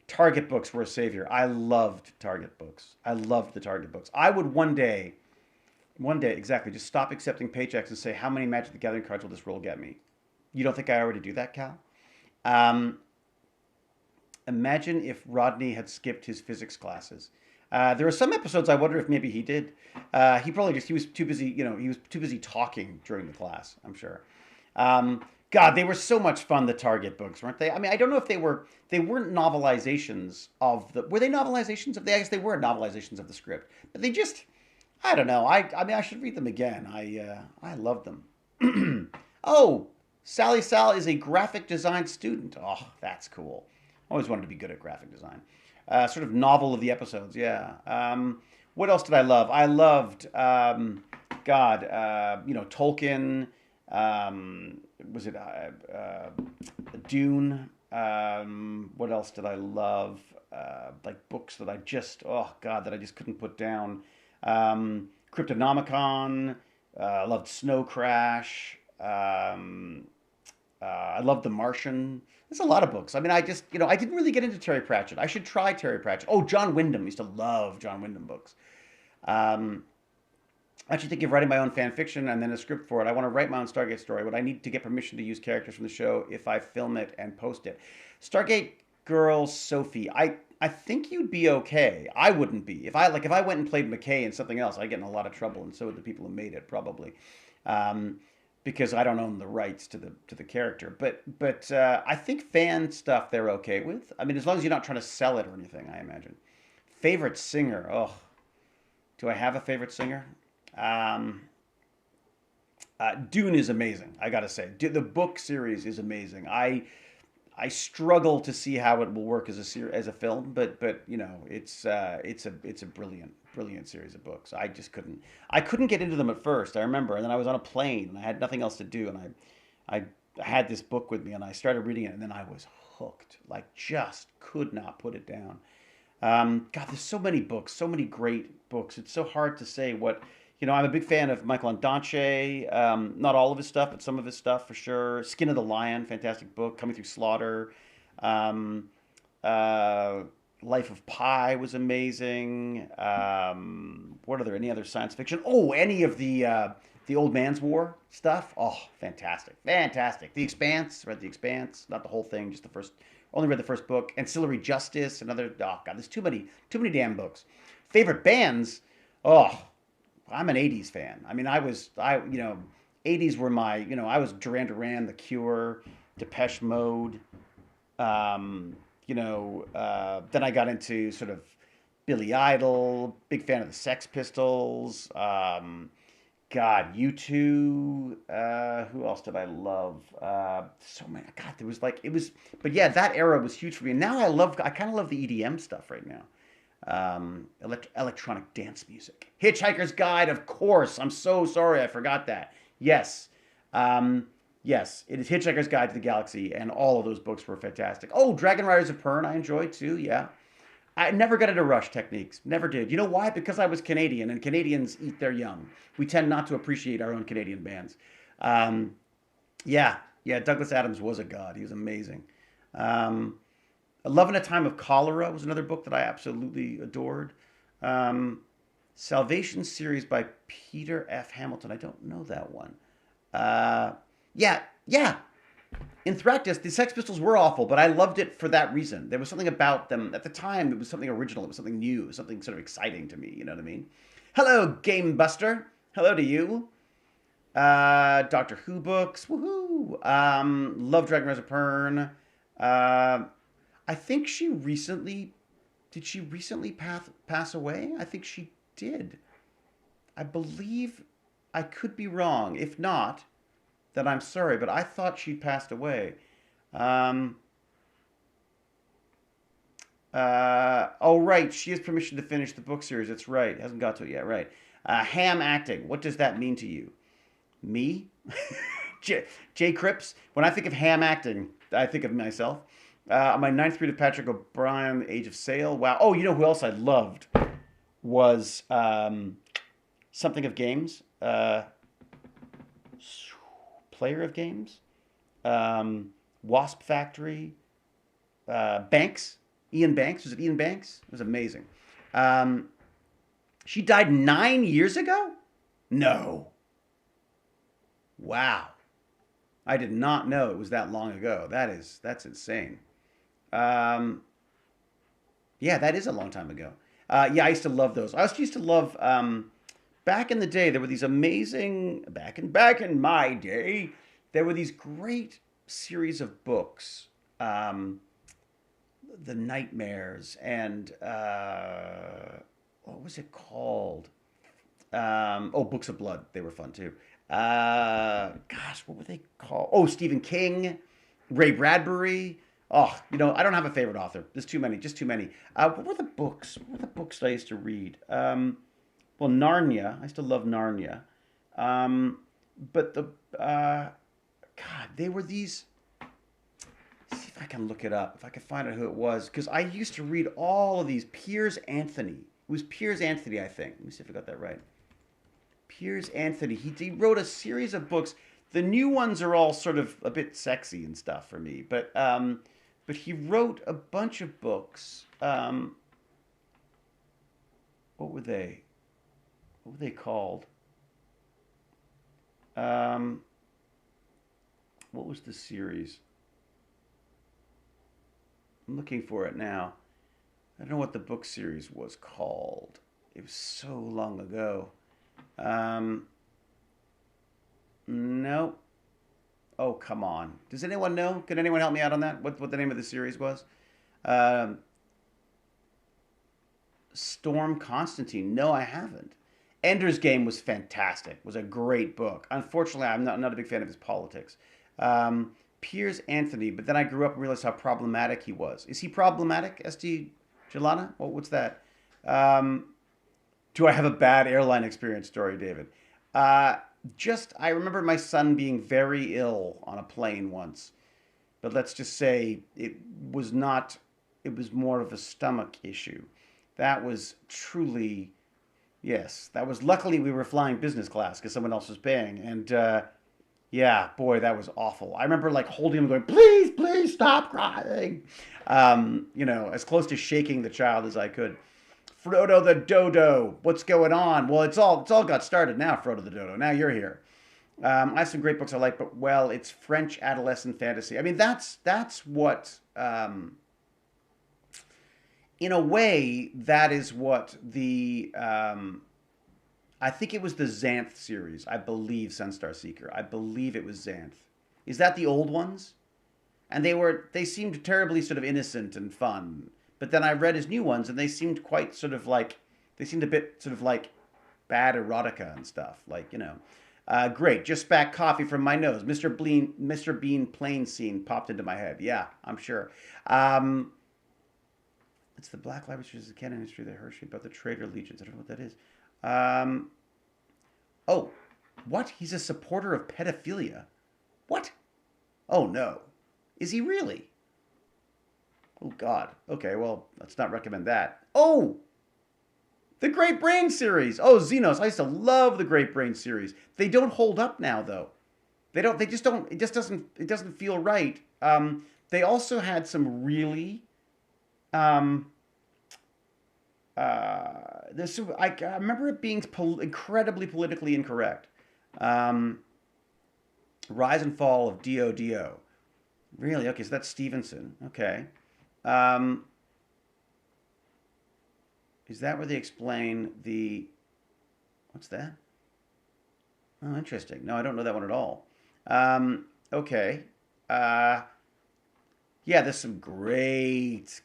Target books were a savior. I loved Target books. I loved the Target books. I would one day, exactly, just stop accepting paychecks and say, how many Magic the Gathering cards will this roll get me? You don't think I already do that, Cal? Imagine if Rodney had skipped his physics classes. There were some episodes I wonder if maybe he did. He was too busy, he was too busy talking during the class, I'm sure. God, they were so much fun, the Target books, weren't they? I mean, I don't know if they weren't novelizations were they novelizations of I guess they were novelizations of the script. But they just, I don't know. I mean, I should read them again. I love them. Oh, Sally Sal is a graphic design student. Oh, that's cool. Always wanted to be good at graphic design. Sort of novel of the episodes, yeah. What else did I love? I loved, Tolkien. Was it Dune? What else did I love? Like books that I just couldn't put down. Cryptonomicon. I loved Snow Crash. I loved The Martian. There's a lot of books. I mean, I didn't really get into Terry Pratchett. I should try Terry Pratchett. Oh, John Wyndham. I used to love John Wyndham books. I actually think of writing my own fan fiction and then a script for it. I want to write my own Stargate story. Would I need to get permission to use characters from the show if I film it and post it? Stargate girl Sophie, I think you'd be okay. I wouldn't be. If I went and played McKay in something else, I'd get in a lot of trouble, and so would the people who made it probably. Because I don't own the rights to the character. But I think fan stuff they're okay with. I mean, as long as you're not trying to sell it or anything, I imagine. Favorite singer? Oh, do I have a favorite singer? Dune is amazing. I gotta say, the book series is amazing. I struggle to see how it will work as a film, but it's a brilliant series of books. I couldn't get into them at first. I remember, and then I was on a plane and I had nothing else to do, and I had this book with me and I started reading it, and then I was hooked. Like, just could not put it down. God, there's so many books, so many great books. It's so hard to say what. I'm a big fan of Michael Ondaatje. Not all of his stuff, but some of his stuff for sure. Skin of the Lion, fantastic book. Coming Through Slaughter. Life of Pi was amazing. Any other science fiction? Oh, any of the Old Man's War stuff? Oh, fantastic. Fantastic. The Expanse, read The Expanse. Not the whole thing, just the first. Only read the first book. Ancillary Justice, another. Oh, God, there's too many damn books. Favorite bands? Oh, I'm an 80s fan. I mean, 80s were my, I was Duran Duran, The Cure, Depeche Mode. Then I got into sort of Billy Idol, big fan of the Sex Pistols. God, U2. Who else did I love? So many. God, there was like it was. But yeah, that era was huge for me. And now I kind of love the EDM stuff right now. Electronic dance music. Hitchhiker's Guide, of course. I'm so sorry, I forgot that. Yes. Um, yes, it is Hitchhiker's Guide to the Galaxy, and all of those books were fantastic. Oh, Dragon Riders of Pern, I enjoyed too. Yeah. I never got into rush techniques. Never did. You know why? Because I was Canadian, and Canadians eat their young. We tend not to appreciate our own Canadian bands. Um, yeah, yeah. Douglas Adams was a god. He was amazing. Um, A Love in a Time of Cholera was another book that I absolutely adored. Um, Salvation series by Peter F. Hamilton. I don't know that one. Uh, yeah, yeah. In Thractus, the Sex Pistols were awful, but I loved it for that reason. There was something about them at the time. It was something original. It was something new. It was something sort of exciting to me. You know what I mean? Hello, Game Buster. Hello to you. Doctor Who books. Woohoo! Love Dragon Rise of Pern. Uh, I think she recently did. She recently pass away. I think she did. I believe. I could be wrong. If not, then I'm sorry, but I thought she'd passed away. Um, oh, right. She has permission to finish the book series. That's right. Hasn't got to it yet. Right. Ham acting. What does that mean to you? Me? Jay Cripps. When I think of ham acting, I think of myself. My ninth read of Patrick O'Brien, Age of Sail. Wow. Oh, you know who else I loved was something of games. Player of games. Wasp Factory. Banks. Ian Banks. Was it Ian Banks? It was amazing. Um, she died 9 years ago? No. Wow. I did not know it was that long ago. That's insane. Um, yeah, that is a long time ago. Yeah, I used to love those. I also used to love back in the day. There were these amazing back in my day. There were these great series of books, the Nightmares, and what was it called? Oh, Books of Blood. They were fun too. Gosh, what were they called? Oh, Stephen King, Ray Bradbury. Oh, I don't have a favorite author. There's too many, just too many. What were the books? What were the books that I used to read? Well, Narnia. I still love Narnia. But God, they were these. See if I can look it up. If I can find out who it was, because I used to read all of these. Piers Anthony. It was Piers Anthony, I think. Let me see if I got that right. Piers Anthony. He wrote a series of books. The new ones are all sort of a bit sexy and stuff for me, but he wrote a bunch of books. What were they? What were they called? Um, what was the series? I'm looking for it now. I don't know what the book series was called. It was so long ago. Um, no. Oh, come on. Does anyone know? Can anyone help me out on that? What the name of the series was? Um, Storm Constantine. No, I haven't. Ender's Game was fantastic. Was a great book. Unfortunately, I'm not a big fan of his politics. Piers Anthony, but then I grew up and realized how problematic he was. Is he problematic, SD Jelana? What's that? Um, do I have a bad airline experience story, David? Uh, I remember my son being very ill on a plane once, but let's just say it was not, it was more of a stomach issue. That was truly, yes, that was luckily we were flying business class because someone else was paying. And yeah, boy, that was awful. I remember like holding him going, please, please stop crying. As close to shaking the child as I could. Frodo the Dodo, what's going on? Well, it's all got started now, Frodo the Dodo. Now you're here. I have some great books I like, but well, it's French adolescent fantasy. I mean, that's what, in a way, that is what I think it was the Xanth series. I believe Sunstar Seeker. I believe it was Xanth. Is that the old ones? And they seemed terribly sort of innocent and fun. But then I read his new ones, and they seemed quite sort of like they seemed a bit sort of like bad erotica and stuff. Like, great. Just spat coffee from my nose. Mr. Bean plane scene popped into my head. Yeah, I'm sure. Um, it's the Black Laboratories of Canon History, the Hershey about the Traitor Legions. I don't know what that is. Um, oh, what? He's a supporter of pedophilia. What? Oh no. Is he really? Oh God. Okay, well, let's not recommend that. Oh, the Great Brain series. Oh, Xenos. I used to love the Great Brain series. They don't hold up now, though. They don't. They just don't. It just doesn't. It doesn't feel right. They also had some really. Um, I remember it being incredibly politically incorrect. Um, Rise and Fall of DODO. Really? Okay, so that's Stevenson. Okay. Um, is that where they explain the? What's that? Oh, interesting. No, I don't know that one at all. Okay. Uh, yeah, there's some great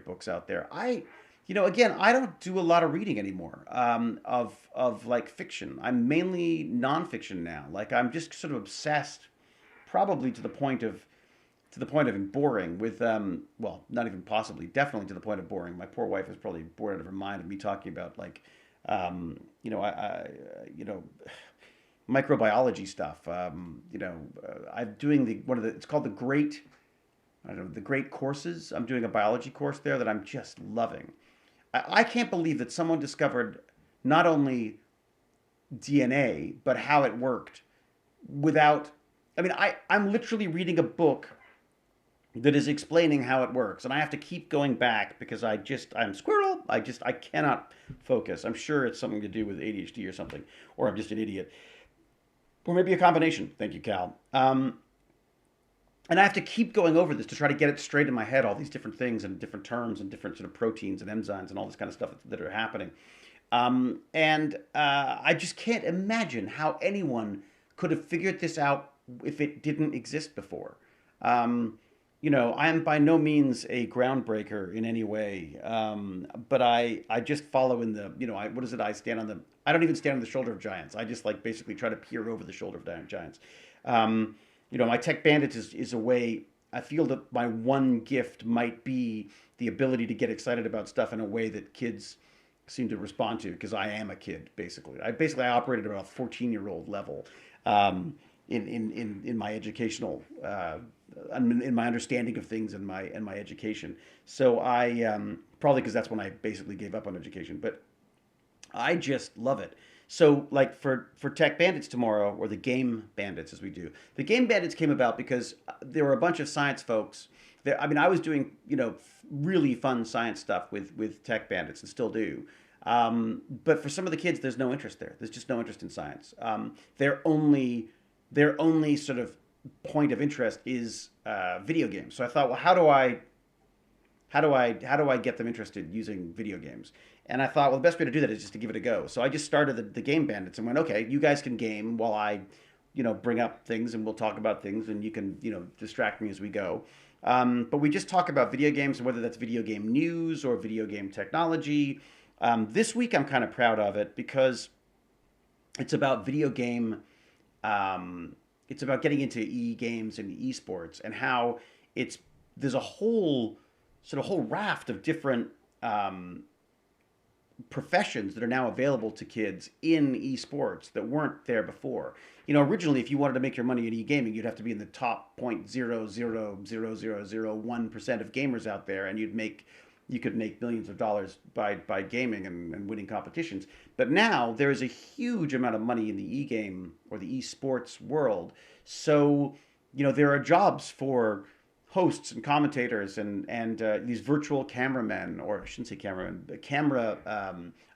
books out there. Again, I don't do a lot of reading anymore of like fiction. I'm mainly nonfiction now. Like I'm just sort of obsessed, probably to the point of boring with well, not even possibly, definitely to the point of boring. My poor wife is probably bored out of her mind of me talking about like, I microbiology stuff. I'm doing the one of the. It's called the Great. I don't know the Great Courses. I'm doing a biology course there that I'm just loving. I can't believe that someone discovered not only DNA but how it worked without. I mean, I'm literally reading a book that is explaining how it works, and I have to keep going back because I'm squirrel. I cannot focus. I'm sure it's something to do with ADHD or something, or I'm just an idiot. Or maybe a combination. Thank you, Cal. And I have to keep going over this to try to get it straight in my head, all these different things and different terms and different sort of proteins and enzymes and all this kind of stuff that are happening. I just can't imagine how anyone could have figured this out if it didn't exist before. Um, I am by no means a groundbreaker in any way, but I just follow in the, what is it? I don't even stand on the shoulder of giants. I just like basically try to peer over the shoulder of giants. My Tech Bandits is a way, I feel that my one gift might be the ability to get excited about stuff in a way that kids seem to respond to because I am a kid, basically. I operate at about a 14-year-old level in my educational in my understanding of things and my education. So I probably because that's when I basically gave up on education, but I just love it. So like for Tech Bandits tomorrow, or the Game Bandits as we do, the Game Bandits came about because there were a bunch of science folks. I mean, I was doing really fun science stuff with Tech Bandits and still do. But for some of the kids, there's no interest there. There's just no interest in science. Their only sort of point of interest is video games. So I thought, well, how do I get them interested using video games? And I thought, well, the best way to do that is just to give it a go. So I just started the Game Bandits and went, okay, you guys can game while I, bring up things and we'll talk about things and you can, distract me as we go. But we just talk about video games, whether that's video game news or video game technology. This week I'm kind of proud of it because it's about video game. It's about getting into e-games and esports and how there's a whole raft of different professions that are now available to kids in esports that weren't there before. Originally, if you wanted to make your money in e-gaming, you'd have to be in the top 0.0000001% of gamers out there, and you could make millions of dollars by gaming and winning competitions. But now there is a huge amount of money in the e-game or the esports world. So, there are jobs for hosts and commentators and these virtual cameramen, or I shouldn't say cameramen, but camera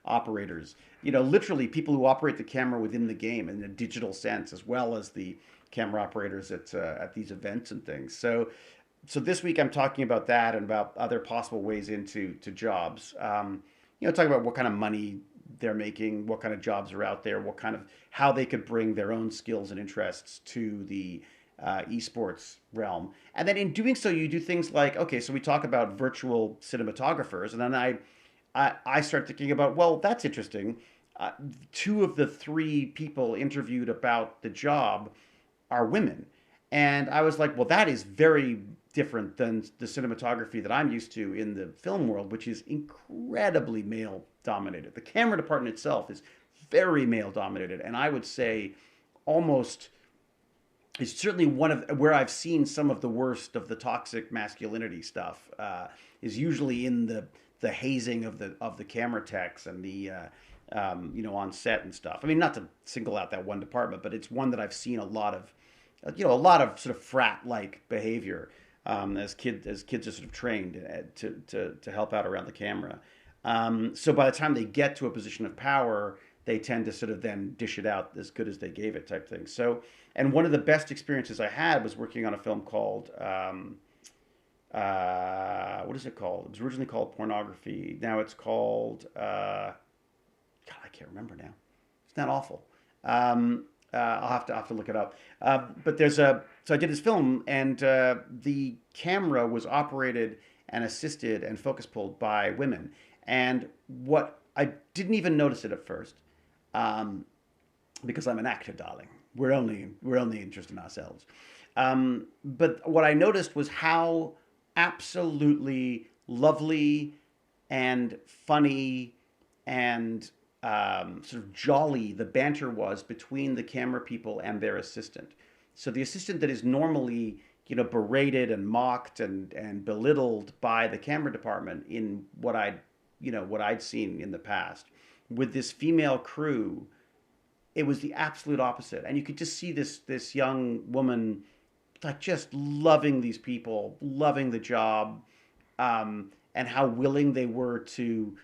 operators. Literally people who operate the camera within the game in a digital sense, as well as the camera operators at these events and things. So this week I'm talking about that and about other possible ways into jobs. Talking about what kind of money they're making, what kind of jobs are out there, how they could bring their own skills and interests to the esports realm. And then in doing so, you do things like, okay, so we talk about virtual cinematographers, and then I start thinking about, well, that's interesting. Uh, Two of the three people interviewed about the job are women. And I was like, well, that is very different than the cinematography that I'm used to in the film world, which is incredibly male dominated. The camera department itself is very male dominated. And I would say almost is certainly one of where I've seen some of the worst of the toxic masculinity stuff is usually in the hazing of the camera techs and the on set and stuff. I mean, not to single out that one department, but it's one that I've seen a lot of a lot of sort of frat like behavior as kids are sort of trained to help out around the camera. So by the time they get to a position of power, they tend to sort of then dish it out as good as they gave it type thing. So, and one of the best experiences I had was working on a film called, what is it called? It was originally called Pornography. Now it's called, God, I can't remember now. It's not awful. I'll have to look it up. But so I did this film, and the camera was operated and assisted and focus pulled by women. And what I didn't even notice it at first, because I'm an actor, darling. We're only interested in ourselves. But what I noticed was how absolutely lovely and funny and sort of jolly the banter was between the camera people and their assistant. So the assistant that is normally berated and mocked and belittled by the camera department in what I'd seen in the past, with this female crew, it was the absolute opposite. And you could just see this young woman like just loving these people, loving the job, and how willing they were to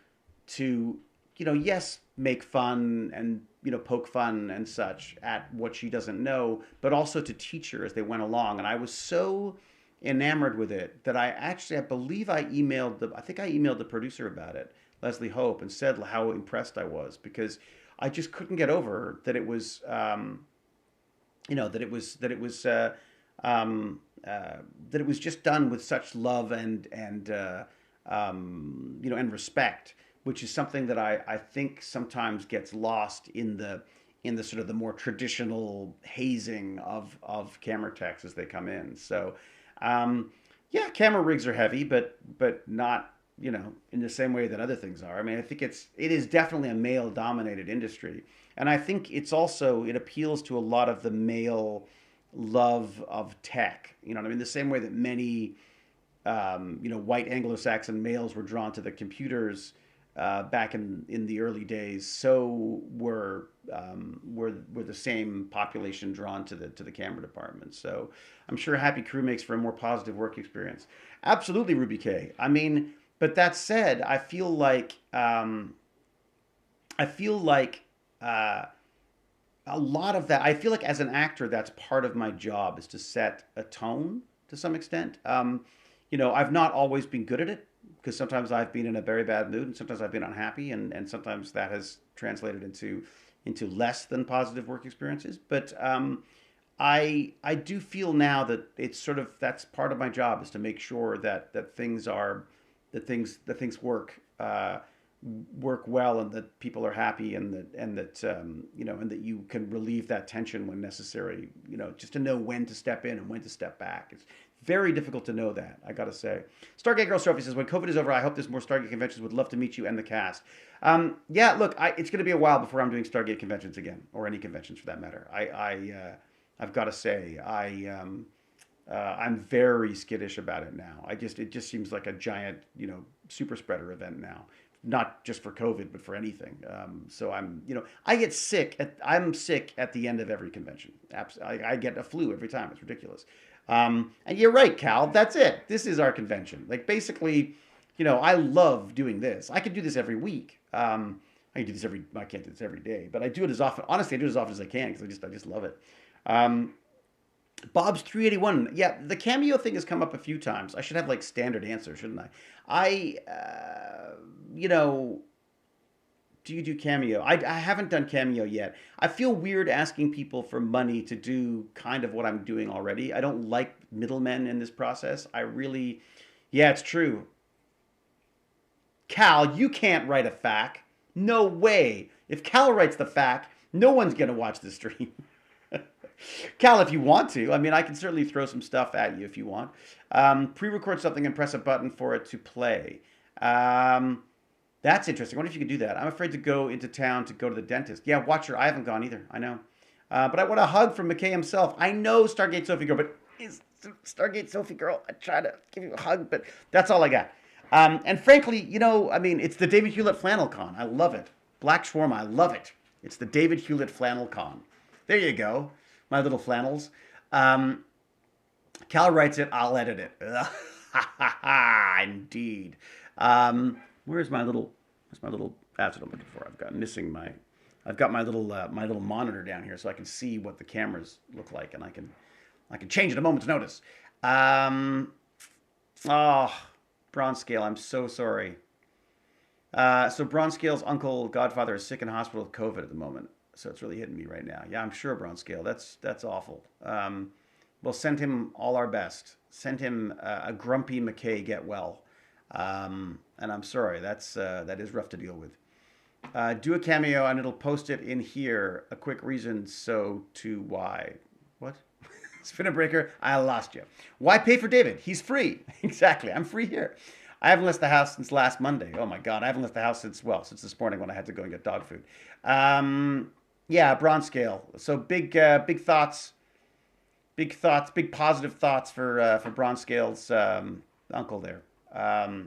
yes, make fun and poke fun and such at what she doesn't know, but also to teach her as they went along. And I was so enamored with it that I believe I emailed the producer about it, Leslie Hope, and said how impressed I was, because I just couldn't get over that it was that it was just done with such love and respect, which is something that I think sometimes gets lost in the sort of the more traditional hazing of camera techs as they come in. So yeah, camera rigs are heavy, but not in the same way that other things are. I mean, I think it is definitely a male dominated industry, and I think it appeals to a lot of the male love of tech. You know what I mean? The same way that many white Anglo-Saxon males were drawn to the computers back in the early days, so were the same population drawn to the camera department. So I'm sure a happy crew makes for a more positive work experience. Absolutely, Ruby K. I mean, but that said, I feel like a lot of that, I feel like as an actor, that's part of my job, is to set a tone to some extent. I've not always been good at it, because sometimes I've been in a very bad mood, and sometimes I've been unhappy, and sometimes that has translated into less than positive work experiences. But I do feel now that that's part of my job, is to make sure that things work well, and that people are happy, and that you can relieve that tension when necessary. Just to know when to step in and when to step back. It's very difficult to know that, I gotta say. Stargate Girl Trophy says, when COVID is over, I hope there's more Stargate conventions. Would love to meet you and the cast. Yeah, look, it's going to be a while before I'm doing Stargate conventions again, or any conventions for that matter. I've got to say, I'm very skittish about it now. It just seems like a giant, super spreader event now. Not just for COVID, but for anything. So I'm sick at the end of every convention. I get a flu every time. It's ridiculous. And you're right, Cal. That's it. This is our convention. Like, basically, I love doing this. I could do this every week. I can't do this every day, but I do it as often. Honestly, I do it as often as I can, because I just love it. Bob's 381. Yeah, the cameo thing has come up a few times. I should have like standard answers, shouldn't I? do you do Cameo? I haven't done Cameo yet. I feel weird asking people for money to do kind of what I'm doing already. I don't like middlemen in this process. I really, yeah, it's true. Cal, you can't write a FAQ. No way. If Cal writes the FAQ, no one's going to watch the stream. Cal, if you want to, I mean, I can certainly throw some stuff at you if you want. Pre-record something and press a button for it to play. That's interesting. I wonder if you could do that. I'm afraid to go into town to go to the dentist. Yeah, Watcher, I haven't gone either. I know. But I want a hug from McKay himself. I know Stargate Sophie Girl, but is Stargate Sophie Girl? I try to give you a hug, but that's all I got. And frankly, you know, I mean, it's the David Hewlett Flannel Con. I love it. Black Shawarma, I love it. It's the David Hewlett Flannel Con. There you go, my little flannels. Cal writes it, I'll edit it. Indeed. Where's my little? That's what I'm looking for. I've got my little monitor down here, so I can see what the cameras look like, and I can change at a moment's notice. Oh, Bronze Scale, I'm so sorry. So Bronze Scale's uncle, godfather, is sick in hospital with COVID at the moment, so it's really hitting me right now. Yeah, I'm sure, Bronze Scale. That's awful. We'll send him all our best. Send him a grumpy McKay get well. And I'm sorry, that is rough to deal with. Do a Cameo and it'll post it in here. A quick reason so to why. What? Spinner Breaker, I lost you. Why pay for David? He's free. Exactly, I'm free here. I haven't left the house since last Monday. Oh my God, I haven't left the house since this morning when I had to go and get dog food. Yeah, Bronze Scale. So big thoughts, big positive thoughts for Bronze Scale's uncle there. I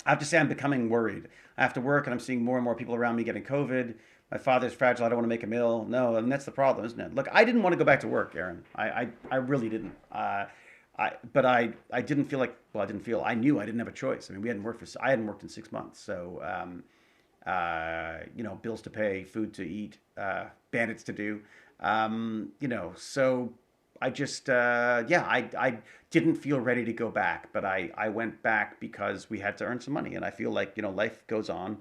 have to say I'm becoming worried. I have to work and I'm seeing more and more people around me getting COVID. My father's fragile. I don't want to make him ill. No, and that's the problem, isn't it? Look, I didn't want to go back to work, Aaron. I really didn't. But I didn't feel like, well, I didn't feel, I knew I didn't have a choice. I mean, I hadn't worked in 6 months. So, you know, bills to pay, food to eat, bandits to do, you know, so I just, yeah, I didn't feel ready to go back, but I went back because we had to earn some money. And I feel like, you know, life goes on.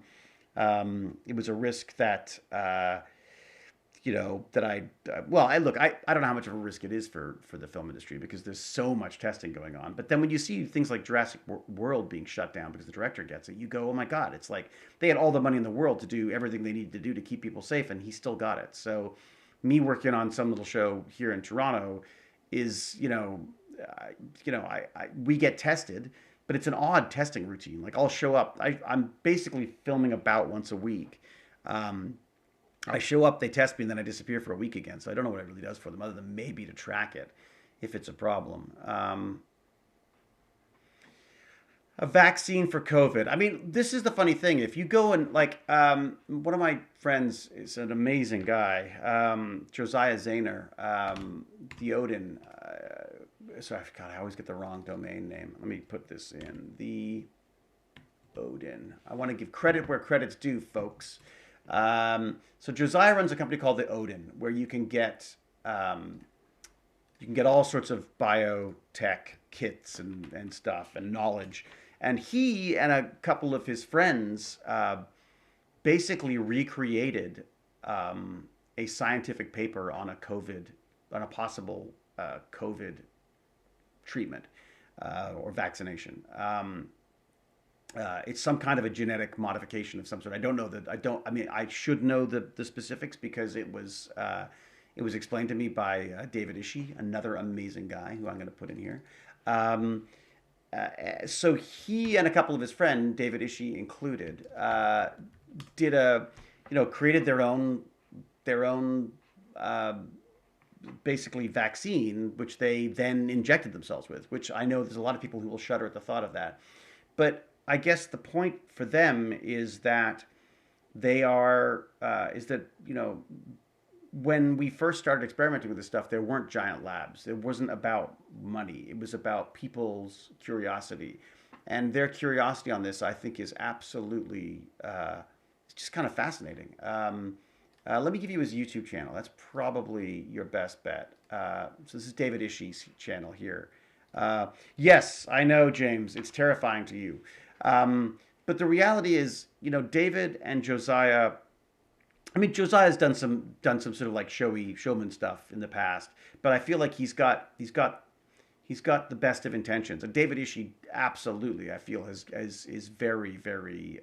It was a risk that, you know, that well, I don't know how much of a risk it is for the film industry because there's so much testing going on. But then when you see things like Jurassic World being shut down because the director gets it, you go, oh my God, it's like they had all the money in the world to do everything they needed to do to keep people safe, and he still got it. So me working on some little show here in Toronto is, we get tested, but it's an odd testing routine. Like I'll show up, I'm basically filming about once a week. I show up, they test me, and then I disappear for a week again. So I don't know what it really does for them, other than maybe to track it if it's a problem. A vaccine for COVID. I mean, this is the funny thing. If you go and like, one of my friends is an amazing guy, Josiah Zahner, the Odin. Sorry, God, I always get the wrong domain name. Let me put this in. The Odin. I want to give credit where credit's due, folks. So Josiah runs a company called the Odin, where you can get all sorts of biotech kits and stuff and knowledge. And he and a couple of his friends basically recreated a scientific paper on a possible COVID treatment or vaccination. It's some kind of a genetic modification of some sort. I don't know that. I mean, I should know the specifics because it was explained to me by David Ishii, another amazing guy who I'm going to put in here. So he and a couple of his friends, David Ishii included, created their own basically vaccine, which they then injected themselves with. Which I know there's a lot of people who will shudder at the thought of that, but I guess the point for them is that when we first started experimenting with this stuff, there weren't giant labs. It wasn't about money. It was about people's curiosity. And their curiosity on this, I think, is absolutely, it's just kind of fascinating. Let me give you his YouTube channel. That's probably your best bet. So this is David Ishii's channel here. Yes, I know, James. It's terrifying to you. but the reality is, David and Josiah. I mean, Josiah's done some sort of like showy showman stuff in the past, but I feel like he's got the best of intentions. And David Ishii, absolutely, I feel is very very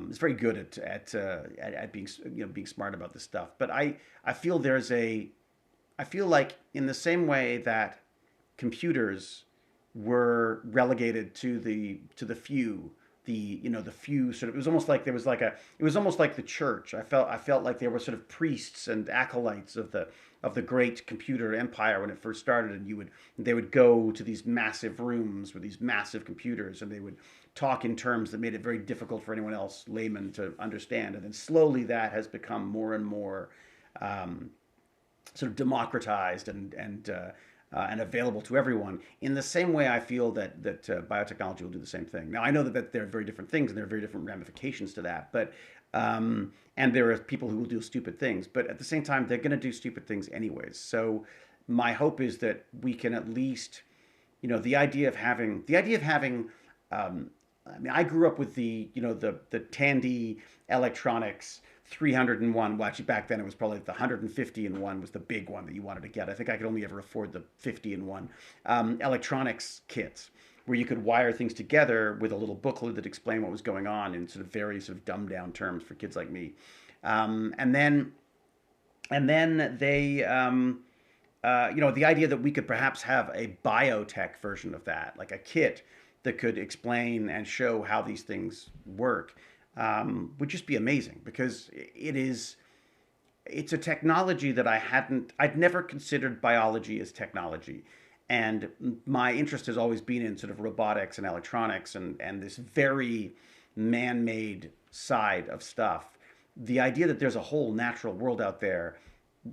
is very good at being being smart about this stuff. But I feel I feel like in the same way that computers were relegated to the few, the few sort of, it was almost like there was like a it was almost like the church. I felt like there were sort of priests and acolytes of the great computer empire when it first started, and they would go to these massive rooms with these massive computers, and they would talk in terms that made it very difficult for anyone else layman to understand. And then slowly that has become more and more um, sort of democratized and available to everyone. In the same way, I feel that biotechnology will do the same thing. Now, I know that there are very different things and there are very different ramifications to that, but and there are people who will do stupid things, but at the same time, they're going to do stupid things anyways. So my hope is that we can at least, the idea of having I mean, I grew up with the Tandy Electronics 301. Well, actually, back then it was probably the 150 in one was the big one that you wanted to get. I think I could only ever afford the 50 in one electronics kits where you could wire things together with a little booklet that explained what was going on in sort of very sort of dumbed down terms for kids like me. And then the idea that we could perhaps have a biotech version of that, like a kit that could explain and show how these things work, would just be amazing because it's a technology that I'd never considered biology as technology. And my interest has always been in sort of robotics and electronics and this very man-made side of stuff. The idea that there's a whole natural world out there,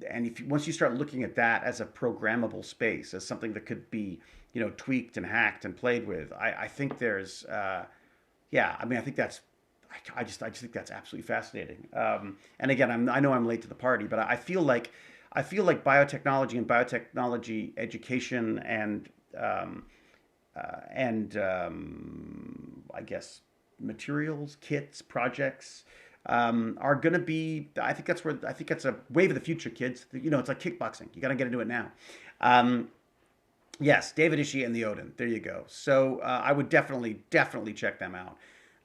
and once you start looking at that as a programmable space, as something that could be, tweaked and hacked and played with, I think there's, yeah, I mean, I think that's, I just think that's absolutely fascinating. And again, I know I'm late to the party, but I feel like biotechnology and biotechnology education and I guess materials, kits, projects are going to be. I think that's a wave of the future, kids. It's like kickboxing. You got to get into it now. Um, yes, David Ishii and the Odin. There you go. So I would definitely check them out.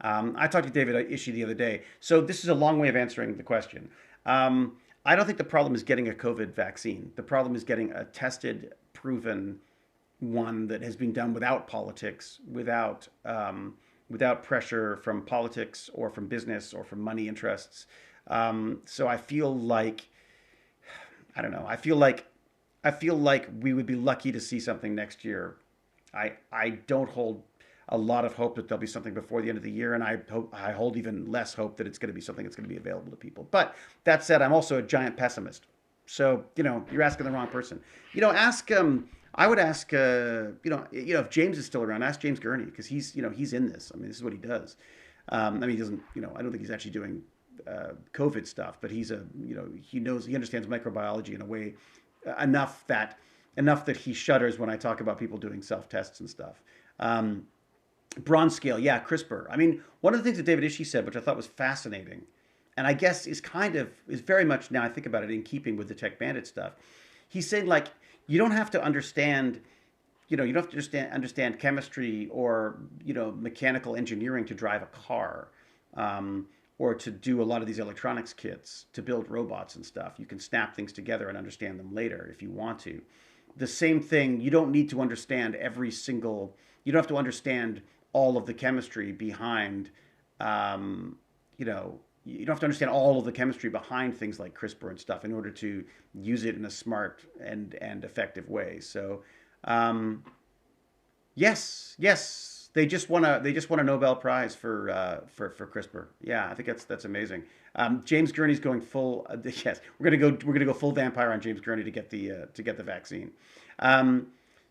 I talked to David Ishii the other day. So this is a long way of answering the question. I don't think the problem is getting a COVID vaccine. The problem is getting a tested, proven one that has been done without politics, without pressure from politics or from business or from money interests. So I feel like I don't know. I feel like we would be lucky to see something next year. I don't hold a lot of hope that there'll be something before the end of the year, and I hold even less hope that it's going to be something that's going to be available to people. But that said, I'm also a giant pessimist. So you're asking the wrong person. Ask I would ask if James is still around, ask James Gurney because he's in this. I mean, this is what he does. I mean, he doesn't. I don't think he's actually doing COVID stuff, but he understands microbiology in a way enough that he shudders when I talk about people doing self tests and stuff. Bronze scale, yeah, CRISPR. I mean, one of the things that David Ishii said, which I thought was fascinating, and I guess is very much, now I think about it, in keeping with the tech bandit stuff. He's saying like you don't have to understand, you don't have to understand chemistry or mechanical engineering to drive a car, or to do a lot of these electronics kits to build robots and stuff. You can snap things together and understand them later if you want to. The same thing, you don't need to understand you don't have to understand all of the chemistry behind, you know, you don't have to understand all of the chemistry behind things like CRISPR and stuff in order to use it in a smart and effective way. So, yes, they just won a Nobel Prize for CRISPR. Yeah, I think that's amazing. James Gurney's going full. Yes, we're gonna go full vampire on James Gurney to get the vaccine.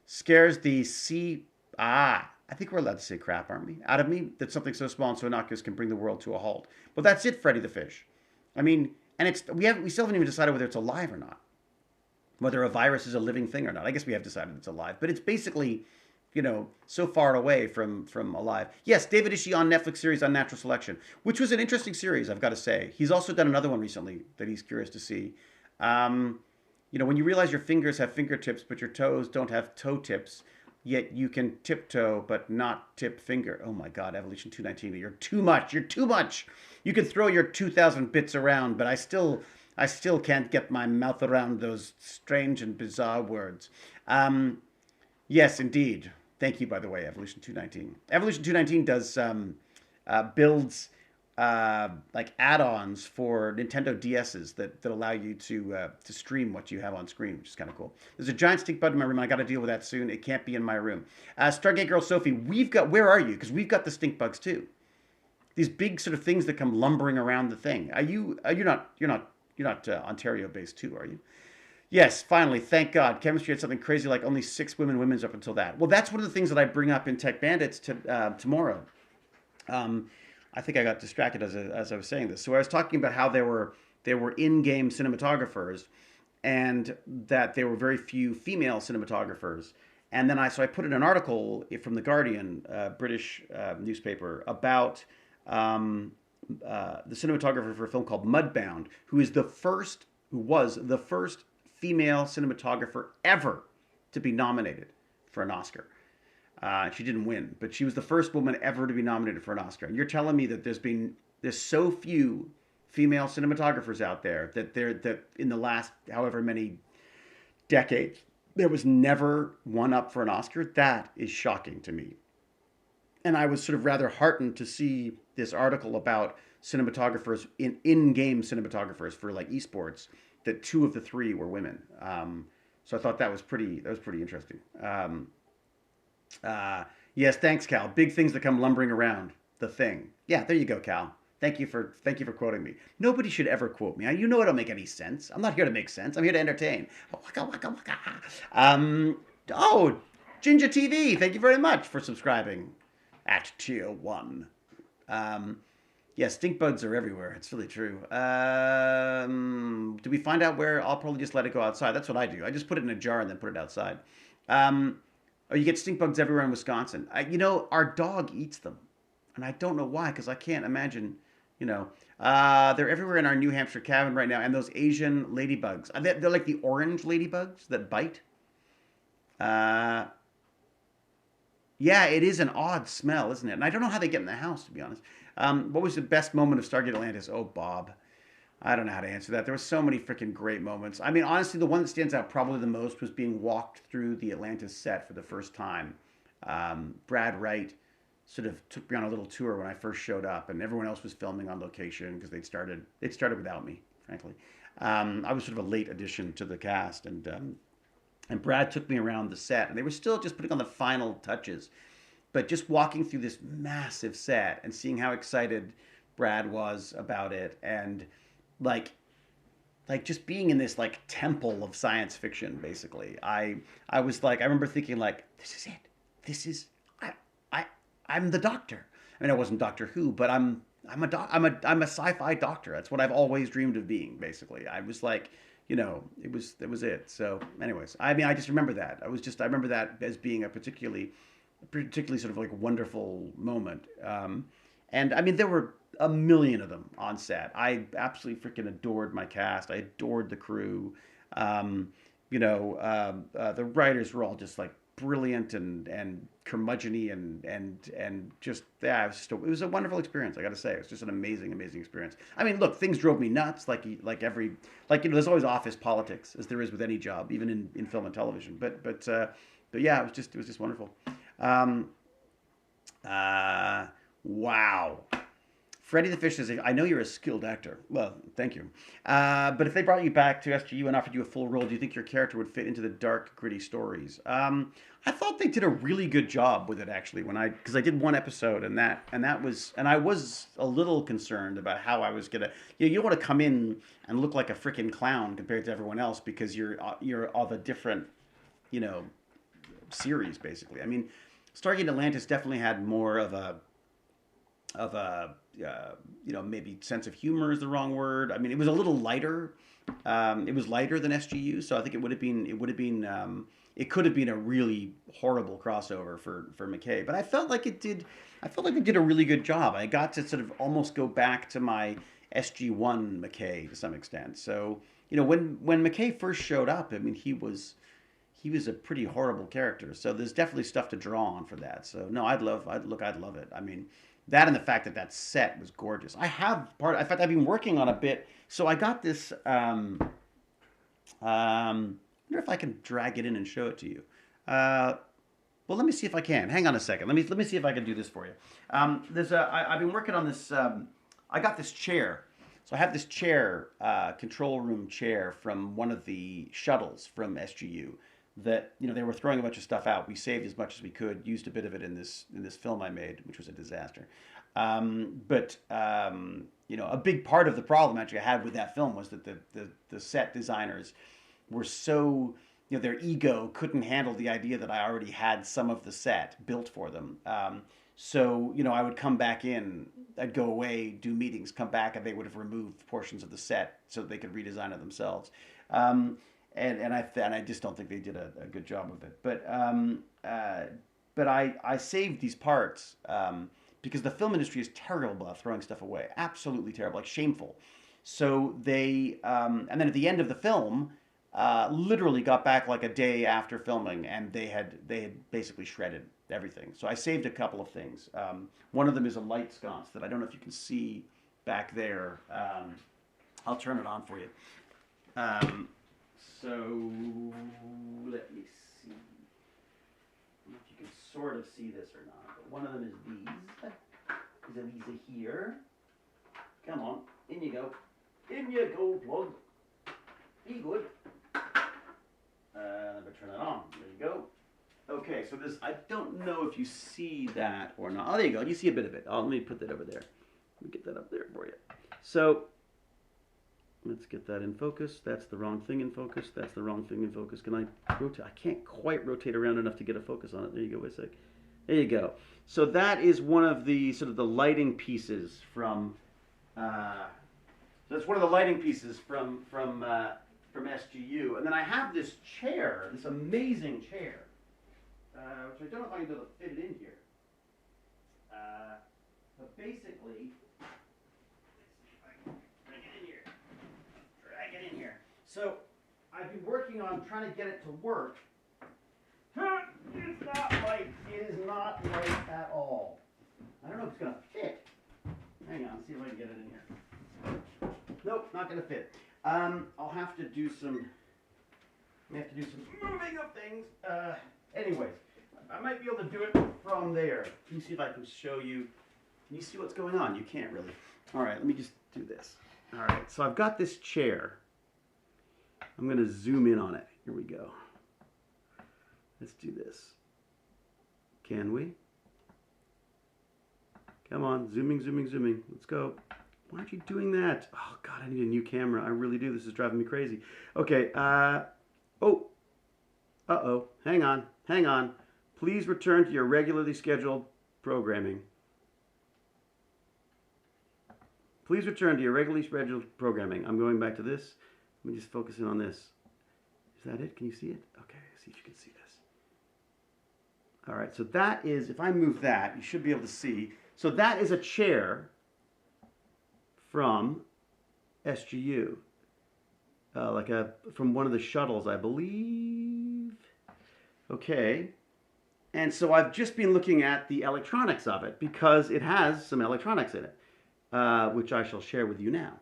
Scares the sea. I think we're allowed to say crap, aren't we? Out of me, that something so small and so innocuous can bring the world to a halt. But that's it, Freddy the Fish. I mean, and we still haven't even decided whether it's alive or not. Whether a virus is a living thing or not. I guess we have decided it's alive, but it's basically so far away from alive. Yes, David Ishii on Netflix series on natural selection, which was an interesting series, I've got to say. He's also done another one recently that he's curious to see. Um, when you realize your fingers have fingertips, but your toes don't have toe tips, yet you can tiptoe but not tip finger. Oh my God, Evolution 219, you're too much. You're too much. You can throw your 2,000 bits around, but I still can't get my mouth around those strange and bizarre words. Um, Yes, indeed. Thank you, by the way, Evolution 219. Evolution 219 does builds like add-ons for Nintendo DSs that allow you to stream what you have on screen, which is kind of cool. There's a giant stink bug in my room. I got to deal with that soon. It can't be in my room. Stargate Girl Sophie, we've got. Where are you? Because we've got the stink bugs too. These big sort of things that come lumbering around the thing. Are you? You're not Ontario based too, are you? Yes, finally, thank God. Chemistry had something crazy like only 6 women's up until that. Well, that's one of the things that I bring up in Tech Bandits tomorrow. Um, I think I got distracted as I was saying this. So I was talking about how there were in-game cinematographers, and that there were very few female cinematographers. And then I put in an article from the Guardian, British newspaper, about the cinematographer for a film called Mudbound, who was the first female cinematographer ever to be nominated for an Oscar. She didn't win, but she was the first woman ever to be nominated for an Oscar. And you're telling me that there's so few female cinematographers out there that in the last however many decades there was never one up for an Oscar? That is shocking to me. And I was sort of rather heartened to see this article about cinematographers in-game cinematographers for like esports, that two of the three were women. So I thought that was pretty interesting. Yes, thanks, Cal. Big things that come lumbering around. The thing. Yeah, there you go, Cal. Thank you for quoting me. Nobody should ever quote me. You know it don't make any sense. I'm not here to make sense. I'm here to entertain. Waka, waka, waka. Oh, Ginger TV. Thank you very much for subscribing at tier 1. Yeah, stink bugs are everywhere. It's really true. Do we find out where? I'll probably just let it go outside. That's what I do. I just put it in a jar and then put it outside. Oh, you get stink bugs everywhere in Wisconsin. Our dog eats them, and I don't know why, because I can't imagine. They're everywhere in our New Hampshire cabin right now, and those Asian ladybugs. They're like the orange ladybugs that bite. Uh, yeah, it is an odd smell, isn't it? And I don't know how they get in the house, to be honest. What was the best moment of Stargate Atlantis? Oh, Bob. I don't know how to answer that. There were so many freaking great moments. I mean, honestly, the one that stands out probably the most was being walked through the Atlantis set for the first time. Brad Wright sort of took me on a little tour when I first showed up, and everyone else was filming on location because they'd started without me, frankly. I was sort of a late addition to the cast, and Brad took me around the set, and they were still just putting on the final touches. But just walking through this massive set and seeing how excited Brad was about it, and like just being in this like temple of science fiction, basically. I was like, I remember thinking like, this is it. This is I'm the Doctor. I mean, I wasn't Doctor Who, but I'm a sci-fi doctor. That's what I've always dreamed of being. Basically, I was like, it was it. So, anyways, I mean, I just remember that. I remember that as being a particularly sort of like wonderful moment. And I mean, there were a million of them on set. I absolutely freaking adored my cast. I adored the crew. The writers were all just like brilliant and curmudgeon-y and just yeah, it was a wonderful experience. I got to say, it was just an amazing experience. I mean, look, things drove me nuts, there's always office politics as there is with any job, even in film and television. But yeah, it was just wonderful. Um, wow. Freddie the Fish says, I know you're a skilled actor. Well, thank you. But if they brought you back to SGU and offered you a full role, do you think your character would fit into the dark, gritty stories? I thought they did a really good job with it, actually, because I did one episode, and I was a little concerned about how I was gonna. You don't want to come in and look like a freaking clown compared to everyone else because you're of a different, series, basically. I mean, Stargate Atlantis definitely had more of a maybe sense of humor is the wrong word. I mean, it was a little lighter. It was lighter than SGU, so I think it would have been it could have been a really horrible crossover for McKay. But I felt like it did. I felt like they did a really good job. I got to sort of almost go back to my SG1 McKay to some extent. So when McKay first showed up, I mean he was a pretty horrible character. So there's definitely stuff to draw on for that. So no, I'd love it. I mean, that and the fact that that set was gorgeous. In fact, I've been working on a bit. So I got this. I wonder if I can drag it in and show it to you. Well, let me see if I can. Hang on a second. Let me see if I can do this for you. I've been working on this. I got this chair. So I have this chair, control room chair from one of the shuttles from SGU that they were throwing a bunch of stuff out. We saved as much as we could, used a bit of it in this film I made, which was a disaster. But a big part of the problem actually I had with that film was that the set designers were so their ego couldn't handle the idea that I already had some of the set built for them. So I would come back in, I'd go away, do meetings, come back, and they would have removed portions of the set so that they could redesign it themselves. And I just don't think they did a good job of it. But I saved these parts because the film industry is terrible about throwing stuff away, absolutely terrible, like shameful. So they and then at the end of the film, literally got back like a day after filming, and they had basically shredded everything. So I saved a couple of things. One of them is a light sconce that I don't know if you can see back there. I'll turn it on for you. So let me see. I don't know if you can sort of see this or not, but one of them is these. These are here. Come on, in you go. In you go, plug. Be good. Let me turn it on. There you go. Okay, so this, I don't know if you see that or not. Oh, there you go. You see a bit of it. Let me put that over there. Let me get that up there for you. So, let's get that in focus. That's the wrong thing in focus. That's the wrong thing in focus. Can I rotate? I can't quite rotate around enough to get a focus on it. There you go. Wait a sec. There you go. So that is one of the sort of the lighting pieces from. That's one of the lighting pieces from SGU, and then I have this chair, this amazing chair, which I don't know if I can be able to fit it in here. But basically, let's see if I can bring it in here. Drag it in here. So I've been working on trying to get it to work. It's not light. It is not light at all. I don't know if it's going to fit. Hang on, see if I can get it in here. Nope, not going to fit. I'll have to do some. We have to do some moving of things. Anyways, I might be able to do it from there. Let me see if I can show you. Can you see what's going on? You can't really. All right, let me just do this. All right, so I've got this chair. I'm going to zoom in on it. Here we go. Let's do this. Can we? Come on, zooming, zooming, zooming. Let's go. Why aren't you doing that? Oh, God, I need a new camera. I really do. This is driving me crazy. Okay. Oh. Uh-oh. Hang on. Hang on. Please return to your regularly scheduled programming. Please return to your regularly scheduled programming. I'm going back to this. Let me just focus in on this. Is that it? Can you see it? Okay. See if you can see this. All right. So that is, if I move that, you should be able to see. So that is a chair from SGU, from one of the shuttles, I believe. Okay, and so I've just been looking at the electronics of it because it has some electronics in it, which I shall share with you now.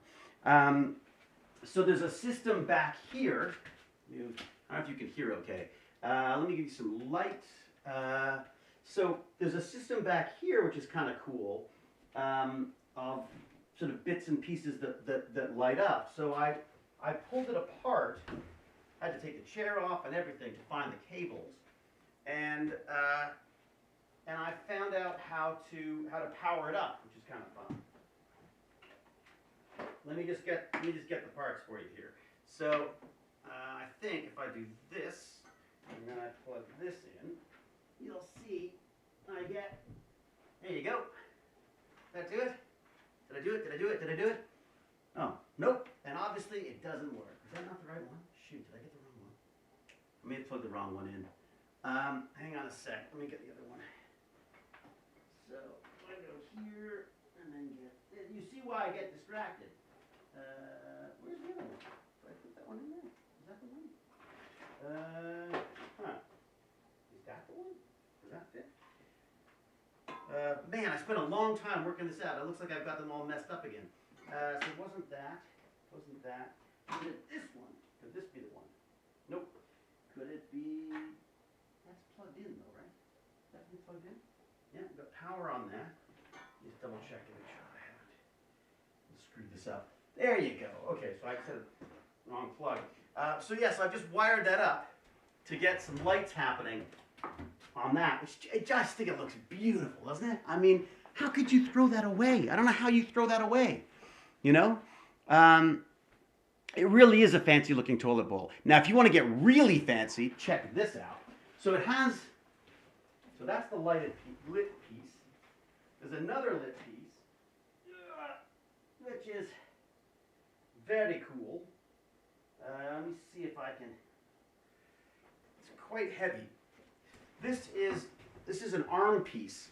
So there's a system back here. I don't know if you can hear okay. Let me give you some light. So there's a system back here which is kind of cool, of sort of bits and pieces that light up. So I pulled it apart. I had to take the chair off and everything to find the cables, and I found out how to power it up, which is kind of fun. Let me just get the parts for you here. So I think if I do this and then I plug this in, you'll see I get. There you go. Did I do it? Did I do it? Did I do it? Did I do it? Oh, nope. And obviously it doesn't work. Is that not the right one? Shoot, did I get the wrong one? may have plugged the wrong one in. Hang on a sec. Let me get the other one. So I go here and then get. You see why I get distracted? Where's the other one? Did I put that one in there? Is that the one? Is that the one? Does that fit? Man, I spent a long time working this out. It looks like I've got them all messed up again. So it wasn't that. Wasn't that. Was it this one? Could this be the one? Nope. Could it be? That's plugged in though, right? That be plugged in? Yeah, got power on that. Just double check to make sure I haven't screwed this up. There you go. Okay, so I said wrong plug. So yes, I've just wired that up to get some lights happening on that. Which I just think it looks beautiful, doesn't it? I mean, how could you throw that away? I don't know how you throw that away. You know? It really is a fancy looking toilet bowl. Now, if you want to get really fancy, check this out. So it has, so that's the lit piece. There's another lit piece, which is very cool. Let me see if I can, it's quite heavy. This is an arm piece.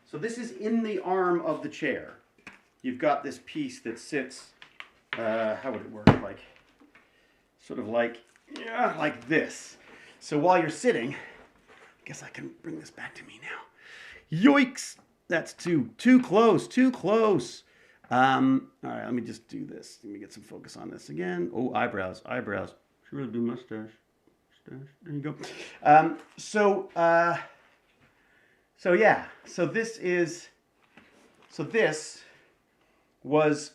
So this is in the arm of the chair. You've got this piece that sits, how would it work? Like, sort of like, yeah, like this. So while you're sitting, I guess I can bring this back to me now. Yoicks! That's too close, too close. All right, let me just do this. Let me get some focus on this again. Oh, eyebrows. Should really do mustache. There you go. So yeah. So this was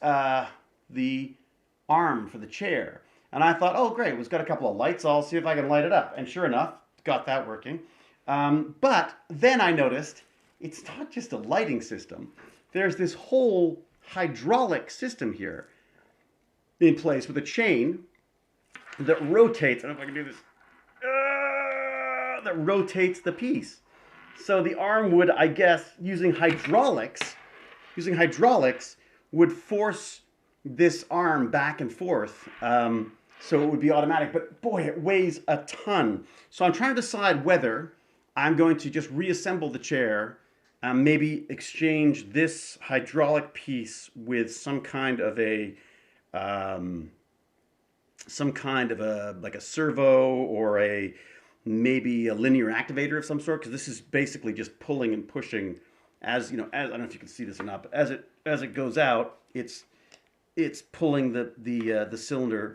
the arm for the chair. And I thought, oh great, it's got a couple of lights, I'll see if I can light it up. And sure enough, got that working. But then I noticed it's not just a lighting system. There's this whole hydraulic system here in place with a chain that rotates. I don't know if I can do this. That rotates the piece. So the arm would, I guess, using hydraulics, would force this arm back and forth. So it would be automatic, but boy, it weighs a ton. So I'm trying to decide whether I'm going to just reassemble the chair, maybe exchange this hydraulic piece with some kind of a like a servo or maybe a linear activator of some sort, because this is basically just pulling and pushing. As you know, I don't know if you can see this or not, but as it goes out, it's pulling the cylinder,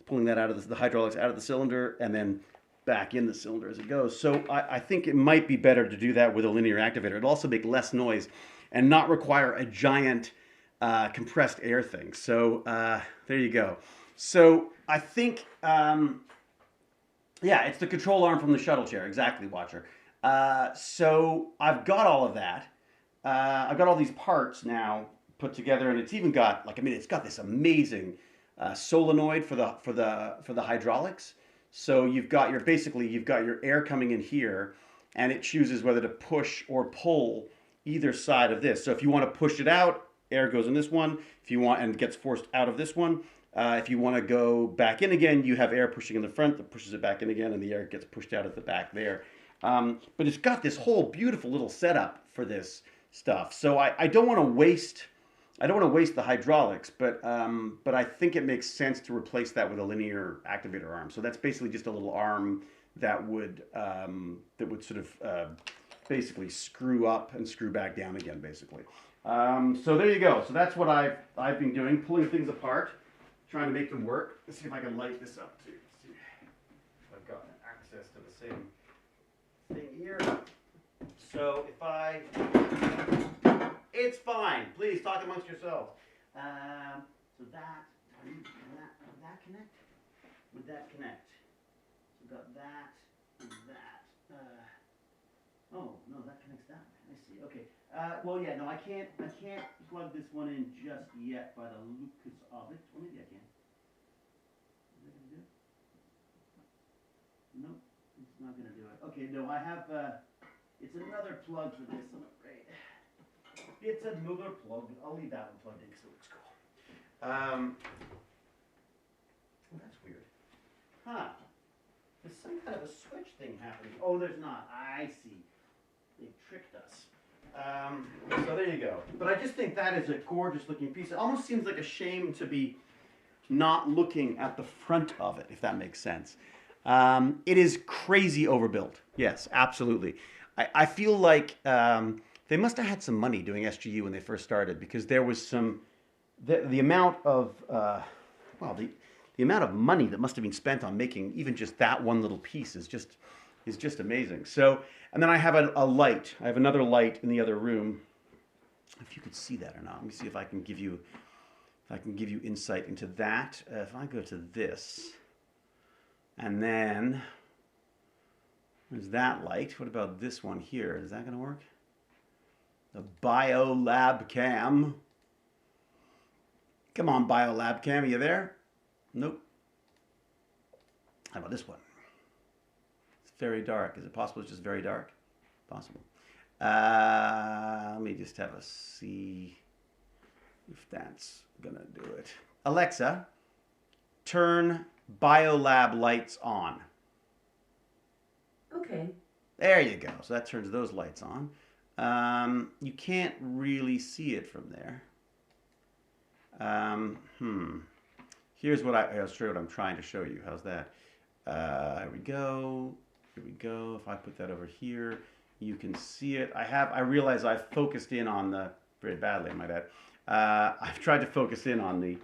pulling that out of the hydraulics out of the cylinder, and then back in the cylinder as it goes. So I think it might be better to do that with a linear activator. It'll also make less noise and not require a giant compressed air thing. So there you go. So I think, yeah, it's the control arm from the shuttle chair. Exactly, Watcher. So I've got all of that. I've got all these parts now put together, and it's even got, like, I mean, it's got this amazing solenoid for the hydraulics. So you've got your air coming in here, and it chooses whether to push or pull either side of this. So if you want to push it out, air goes in this one. If you want, and gets forced out of this one. If you want to go back in again, you have air pushing in the front that pushes it back in again, and the air gets pushed out at the back there. But it's got this whole beautiful little setup for this stuff. So I don't want to waste. I don't want to waste the hydraulics, but I think it makes sense to replace that with a linear activator arm. So that's basically just a little arm that would sort of basically screw up and screw back down again, basically. So there you go. So that's what I've been doing, pulling things apart, trying to make them work. Let's see if I can light this up too. See if I've got access to the same thing here. So if it's fine. Please talk amongst yourselves. So that connect? Would that connect? So we've got that and that. Oh no, that connects that way. I see. Okay. Well, yeah. No, I can't plug this one in just yet by the Lucas of it. Or maybe I can. Is that gonna do it? Nope, it's not gonna do it. Okay. No, I have. It's another plug for this, I'm afraid. It's another plug. I'll leave that one plugged in because it looks cool. Well, that's weird. Huh. There's some kind of a switch thing happening. Oh, there's not. I see. They tricked us. So there you go. But I just think that is a gorgeous looking piece. It almost seems like a shame to be not looking at the front of it, if that makes sense. It is crazy overbuilt. Yes, absolutely. I feel like they must have had some money doing SGU when they first started, because there was some the amount of the amount of money that must have been spent on making even just that one little piece is just amazing. So, and then I have a light. I have another light in the other room. If you could see that or not, let me see if I can give you insight into that. If I go to this, and then there's that light. What about this one here? Is that going to work? The Biolab Cam. Come on, Biolab Cam, are you there? Nope. How about this one? It's very dark. Is it possible it's just very dark? Possible. Let me just have a see if that's gonna do it. Alexa, turn Biolab lights on. Okay. There you go. So that turns those lights on. You can't really see it from there. Here's what I'll show you what I'm trying to show you. How's that? Here we go. Here we go. If I put that over here, you can see it. I realize I've focused in on the very badly, I might add. I've tried to focus in on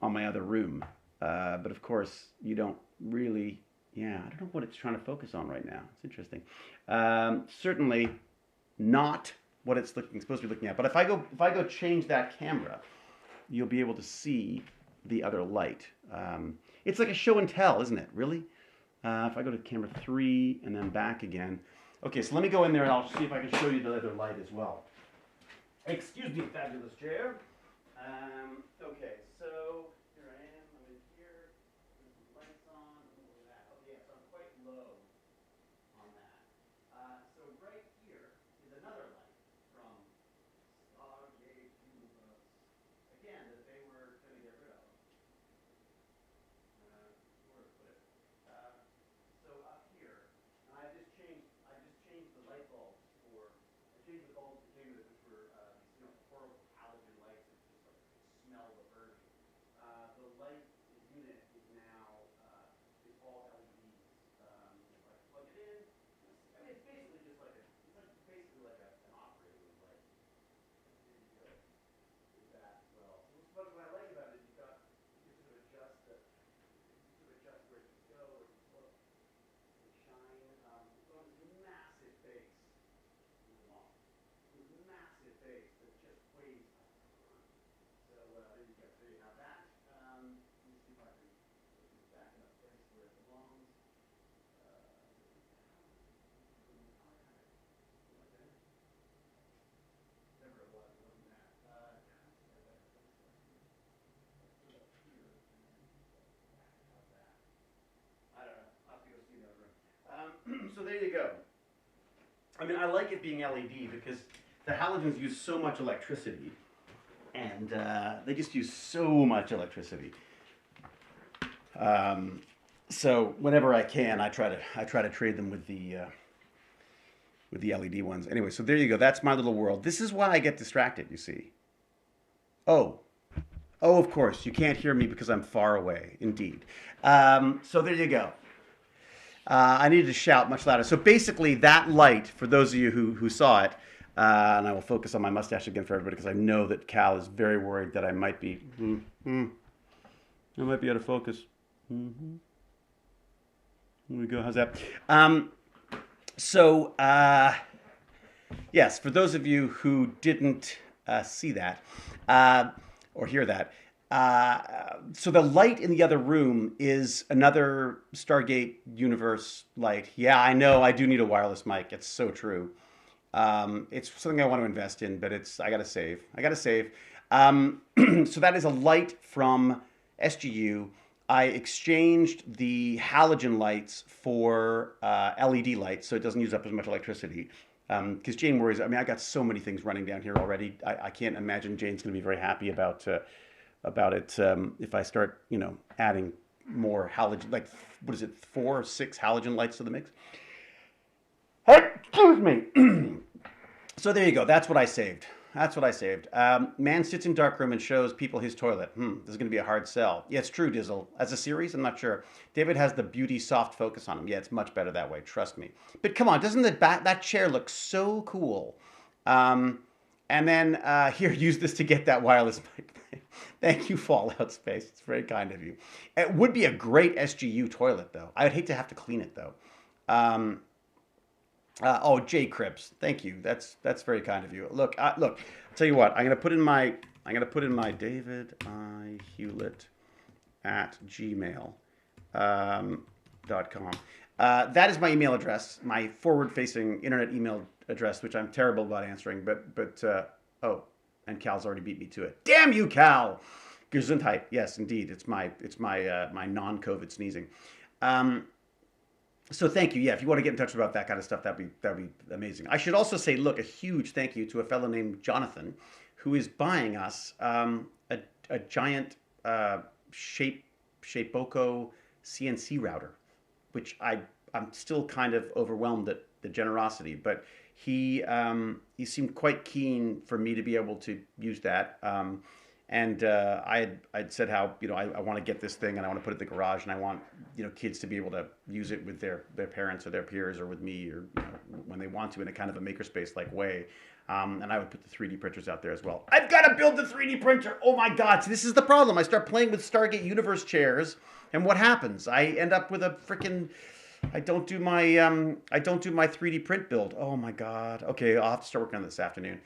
my other room, but of course you don't really. Yeah, I don't know what it's trying to focus on right now. It's interesting. Certainly not what it's supposed to be looking at. But if I go change that camera, you'll be able to see the other light. It's like a show and tell, isn't it? Really? If I go to camera 3 and then back again. Okay, so let me go in there and I'll see if I can show you the other light as well. Excuse me, fabulous chair. Okay, so here I am. I'm in here. There's some lights on. Look at that. Oh, yeah, so I'm quite low on that. So right here is another light from Stargate Universe. Again, that they were going to get rid of. Where to put it? So up here, and I just changed the light bulbs for. I changed the bulbs that came with it, which were these horrible halogen lights that just like smell the burning. The light unit is now is all LEDs. If I plug it in, I mean it's basically just like an operating room light. Here you go. With that as well. So what I like about it is you can sort of adjust where it can go, where it can look, and shine. It's on this massive base. This massive base that just weighs a ton. So there you go. So you have that. Let me see if I can put this back in a place where it belongs. Never it was. It wasn't that. I don't know. I'll have to go see the other room. So there you go. I mean, I like it being LED because the halogens use so much electricity, and they just use so much electricity. So whenever I can, I try to trade them with the LED ones. Anyway, so there you go. That's my little world. This is why I get distracted. You see. Oh, of course, you can't hear me because I'm far away. Indeed. So there you go. I needed to shout much louder. So basically, that light, for those of you who saw it, and I will focus on my mustache again for everybody because I know that Cal is very worried that I might be, I might be out of focus. There we go. How's that? Yes, for those of you who didn't see that or hear that, so the light in the other room is another Stargate Universe light. Yeah, I know. I do need a wireless mic. It's so true. It's something I want to invest in, but I gotta save. So that is a light from SGU. I exchanged the halogen lights for LED lights, so it doesn't use up as much electricity. Because Jane worries. I mean, I got so many things running down here already. I can't imagine Jane's going to be very happy about it if I start, adding more halogen, like what is it, 4 or 6 halogen lights to the mix. Excuse me. So there you go. That's what I saved. That's what I saved. Man sits in dark room and shows people his toilet. This is going to be a hard sell. Yeah, it's true, Dizzle. As a series, I'm not sure. David has the beauty soft focus on him. Yeah, it's much better that way. Trust me. But come on, doesn't that chair look so cool? And then here, use this to get that wireless mic. Thank you, Fallout Space. It's very kind of you. It would be a great SGU toilet, though. I would hate to have to clean it, though. Oh, Jay Cripps, thank you. That's very kind of you. Look. I'll tell you what. I'm gonna put in my David I Hewlett at gmail.com. That is my email address, my forward-facing internet email address, which I'm terrible about answering. But oh, and Cal's already beat me to it. Damn you, Cal! Gesundheit. Yes, indeed. It's my my non-COVID sneezing. So thank you. Yeah, if you want to get in touch about that kind of stuff, that'd be amazing. I should also say, look, a huge thank you to a fellow named Jonathan, who is buying us a giant Shapeoko CNC router, which I'm still kind of overwhelmed at the generosity, but he seemed quite keen for me to be able to use that. And I'd said how, I want to get this thing and I want to put it in the garage and I want, kids to be able to use it with their parents or their peers or with me or when they want to in a kind of a makerspace like way. And I would put the 3D printers out there as well. I've got to build the 3D printer. Oh my God. So this is the problem. I start playing with Stargate Universe chairs and what happens? I end up with a freaking... I don't do my 3D print build. Oh my God. Okay, I'll have to start working on this afternoon.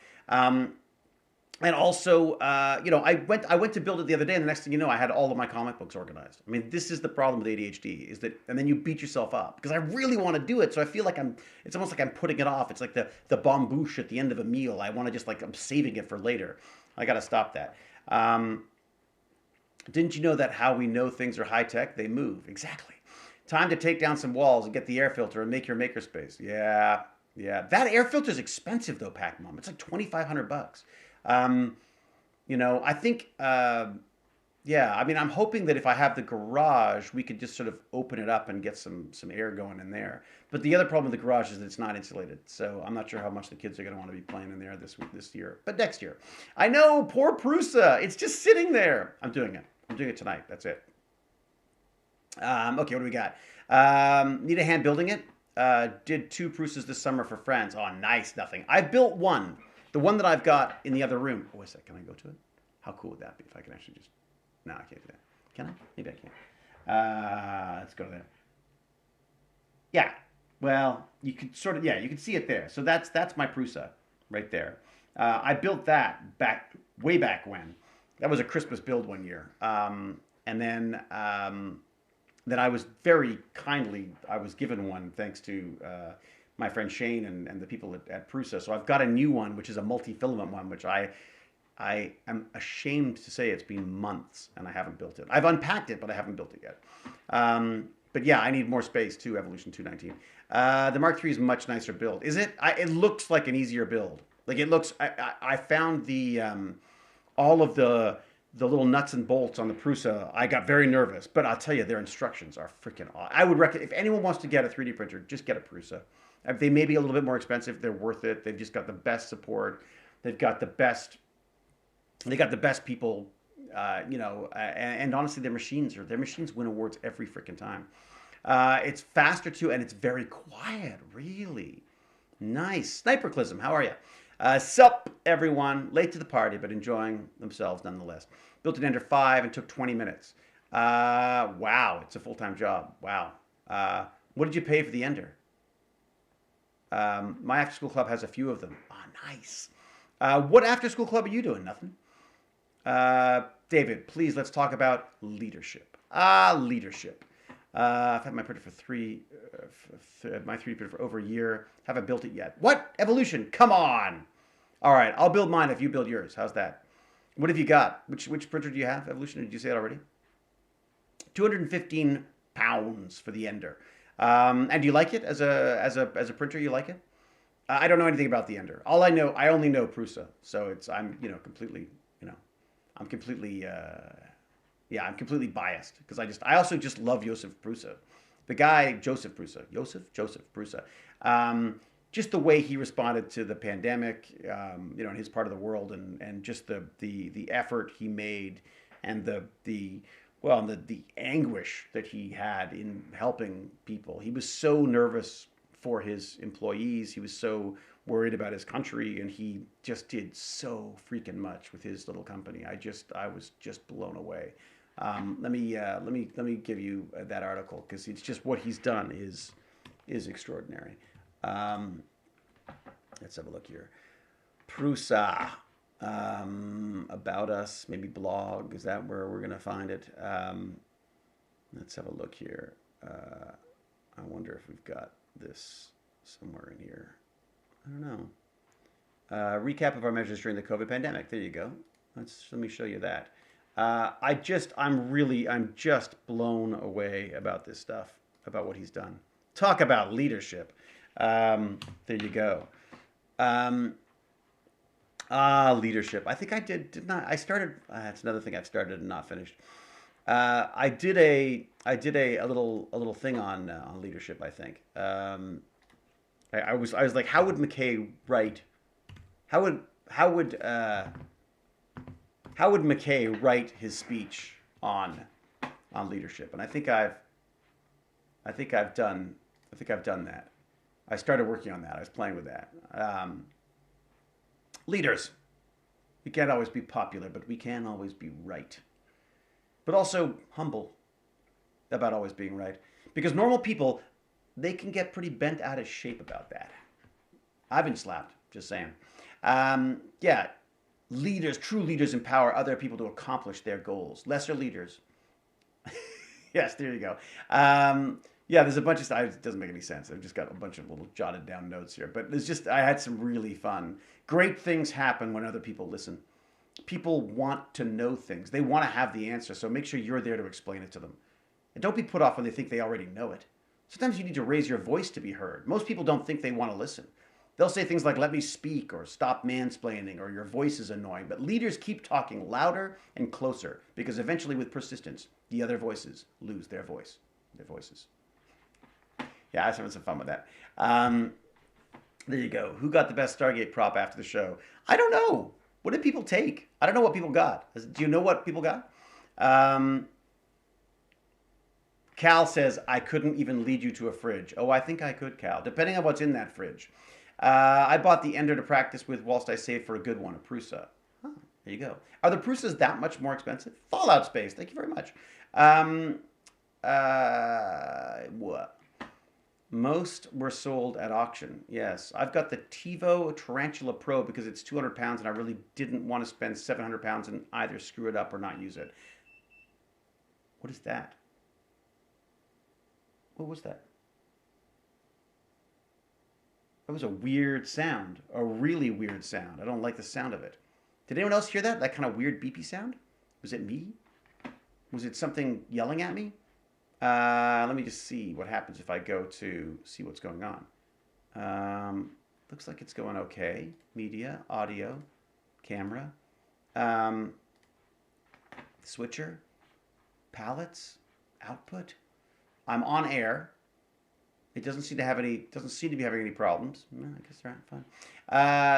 And also, I went to build it the other day, and the next thing you know, I had all of my comic books organized. I mean, this is the problem with ADHD, is that, and then you beat yourself up because I really want to do it, so I feel like it's almost like I'm putting it off. It's like the bambouche at the end of a meal. I want to just I'm saving it for later. I got to stop that. Didn't you know that how we know things are high tech? They move. Exactly. Time to take down some walls and get the air filter and make your makerspace. Yeah. That air filter is expensive though, Pac Mom. It's like $2,500. I think, I'm hoping that if I have the garage, we could just sort of open it up and get some air going in there. But the other problem with the garage is that it's not insulated. So I'm not sure how much the kids are going to want to be playing in there this year, but next year. I know, poor Prusa. It's just sitting there. I'm doing it tonight. That's it. Okay, what do we got? Need a hand building it? Did 2 Prusas this summer for friends. Oh, nice. Nothing. I built one. The one that I've got in the other room. Oh, wait a sec. Can I go to it? How cool would that be if I can actually just... No, I can't do that. Can I? Maybe I can. Let's go there. Yeah. Well, you could sort of... Yeah, you can see it there. So that's my Prusa right there. I built that way back when. That was a Christmas build one year. And then I was very kindly... I was given one thanks to... my friend Shane and the people at Prusa. So I've got a new one, which is a multi-filament one, which I am ashamed to say it's been months and I haven't built it. I've unpacked it, but I haven't built it yet. But yeah, I need more space too, Evolution 219. The Mark III is a much nicer build. Is it? It looks like an easier build. Like it looks, I found the all of the little nuts and bolts on the Prusa. I got very nervous, but I'll tell you, their instructions are freaking awesome. I would recommend, if anyone wants to get a 3D printer, just get a Prusa. They may be a little bit more expensive. They're worth it. They've just got the best support. They've got the best. They got the best people. And honestly, their machines win awards every freaking time. It's faster too, and it's very quiet. Really nice. Sniperclism. How are you? Sup, everyone. Late to the party, but enjoying themselves nonetheless. Built an Ender 5 and took 20 minutes. Wow, it's a full-time job. Wow. What did you pay for the Ender? My after-school club has a few of them. Oh, nice. What after-school club are you doing? Nothing. David, please, let's talk about leadership. Leadership. I've had my printer for my 3D printer for over a year. Haven't built it yet. What? Evolution? Come on. All right, I'll build mine if you build yours. How's that? What have you got? Which printer do you have? Evolution? Did you say it already? 215 pounds for the Ender. And do you like it as a printer? You like it? I don't know anything about the Ender. I only know Prusa. So I'm completely Yeah, I'm completely biased because I also just love Joseph Prusa. The guy, Joseph Prusa. Um, just the way he responded to the pandemic, in his part of the world, and just the effort he made, and the anguish that he had in helping people. He was so nervous for his employees. He was so worried about his country, and he just did so freaking much with his little company. I was just blown away. Let me give you that article because it's just what he's done is extraordinary. Um, let's have a look here. Prusa, about us, maybe blog. Is that where we're gonna find it? Let's have a look here. I wonder if we've got this somewhere in here. I don't know. Recap of our measures during the COVID pandemic. There you go. Let me show you that. I'm just blown away about this stuff, about what he's done. Talk about leadership. There you go. Leadership. I think I did not. I started. That's another thing I've started and not finished. I did a little thing on leadership. I think. I was like, how would McKay write? How would McKay write his speech on leadership? And I think I've done that. I started working on that. I was playing with that. Leaders. We can't always be popular, but we can always be right. But also humble about always being right. Because normal people, they can get pretty bent out of shape about that. I've been slapped, just saying. Yeah, leaders, true leaders empower other people to accomplish their goals. Lesser leaders. Yes, there you go. Yeah, there's a bunch of stuff. It doesn't make any sense. I've just got a bunch of little jotted down notes here. But I had some really fun. Great things happen when other people listen. People want to know things. They want to have the answer. So make sure you're there to explain it to them. And don't be put off when they think they already know it. Sometimes you need to raise your voice to be heard. Most people don't think they want to listen. They'll say things like, let me speak, or stop mansplaining, or your voice is annoying. But leaders keep talking louder and closer because eventually, with persistence, the other voices lose their voices. Yeah, I was having some fun with that. There you go. Who got the best Stargate prop after the show? I don't know. What did people take? I don't know what people got. Do you know what people got? Cal says, I couldn't even lead you to a fridge. Oh, I think I could, Cal, depending on what's in that fridge. I bought the Ender to practice with whilst I saved for a good one, a Prusa. Huh, there you go. Are the Prusas that much more expensive? Fallout Space, thank you very much. What? Most were sold at auction. Yes, I've got the TiVo Tarantula Pro because it's 200 pounds and I really didn't want to spend 700 pounds and either screw it up or not use it. What is that? What was that? That was a weird sound, a really weird sound. I don't like the sound of it. Did anyone else hear that? That kind of weird beepy sound? Was it me? Was it something yelling at me? Let me just see what happens if I go to see what's going on. Looks like it's going okay. Media, audio, camera, switcher, palettes, output. I'm on air. It doesn't seem to be having any problems. No, I guess they're fine.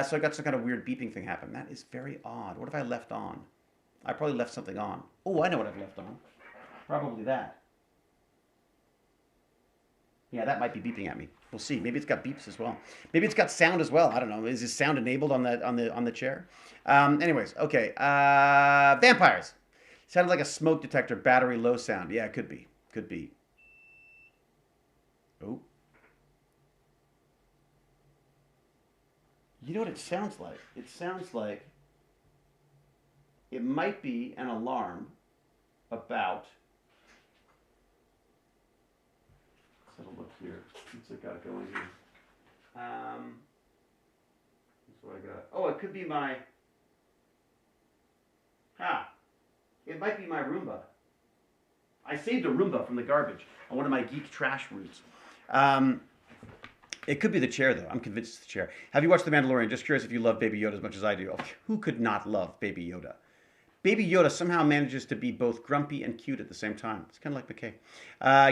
So I got some kind of weird beeping thing happen. That is very odd. What have I left on? I probably left something on. Oh, I know what I've left on. Probably that. Yeah, that might be beeping at me. We'll see. Maybe it's got beeps as well. Maybe it's got sound as well. I don't know. Is this sound enabled on the chair? Anyways, okay. Vampires. Sounded like a smoke detector, battery low sound. Yeah, it could be. Could be. Oh. You know what it sounds like? It sounds like it might be an alarm about. Let's have a look here. What's it got going here? That's what I got. Oh, it could be my. It might be my Roomba. I saved a Roomba from the garbage on one of my geek trash routes. It could be the chair, though. I'm convinced it's the chair. Have you watched The Mandalorian? Just curious if you love Baby Yoda as much as I do. Who could not love Baby Yoda? Baby Yoda somehow manages to be both grumpy and cute at the same time. It's kind of like McKay.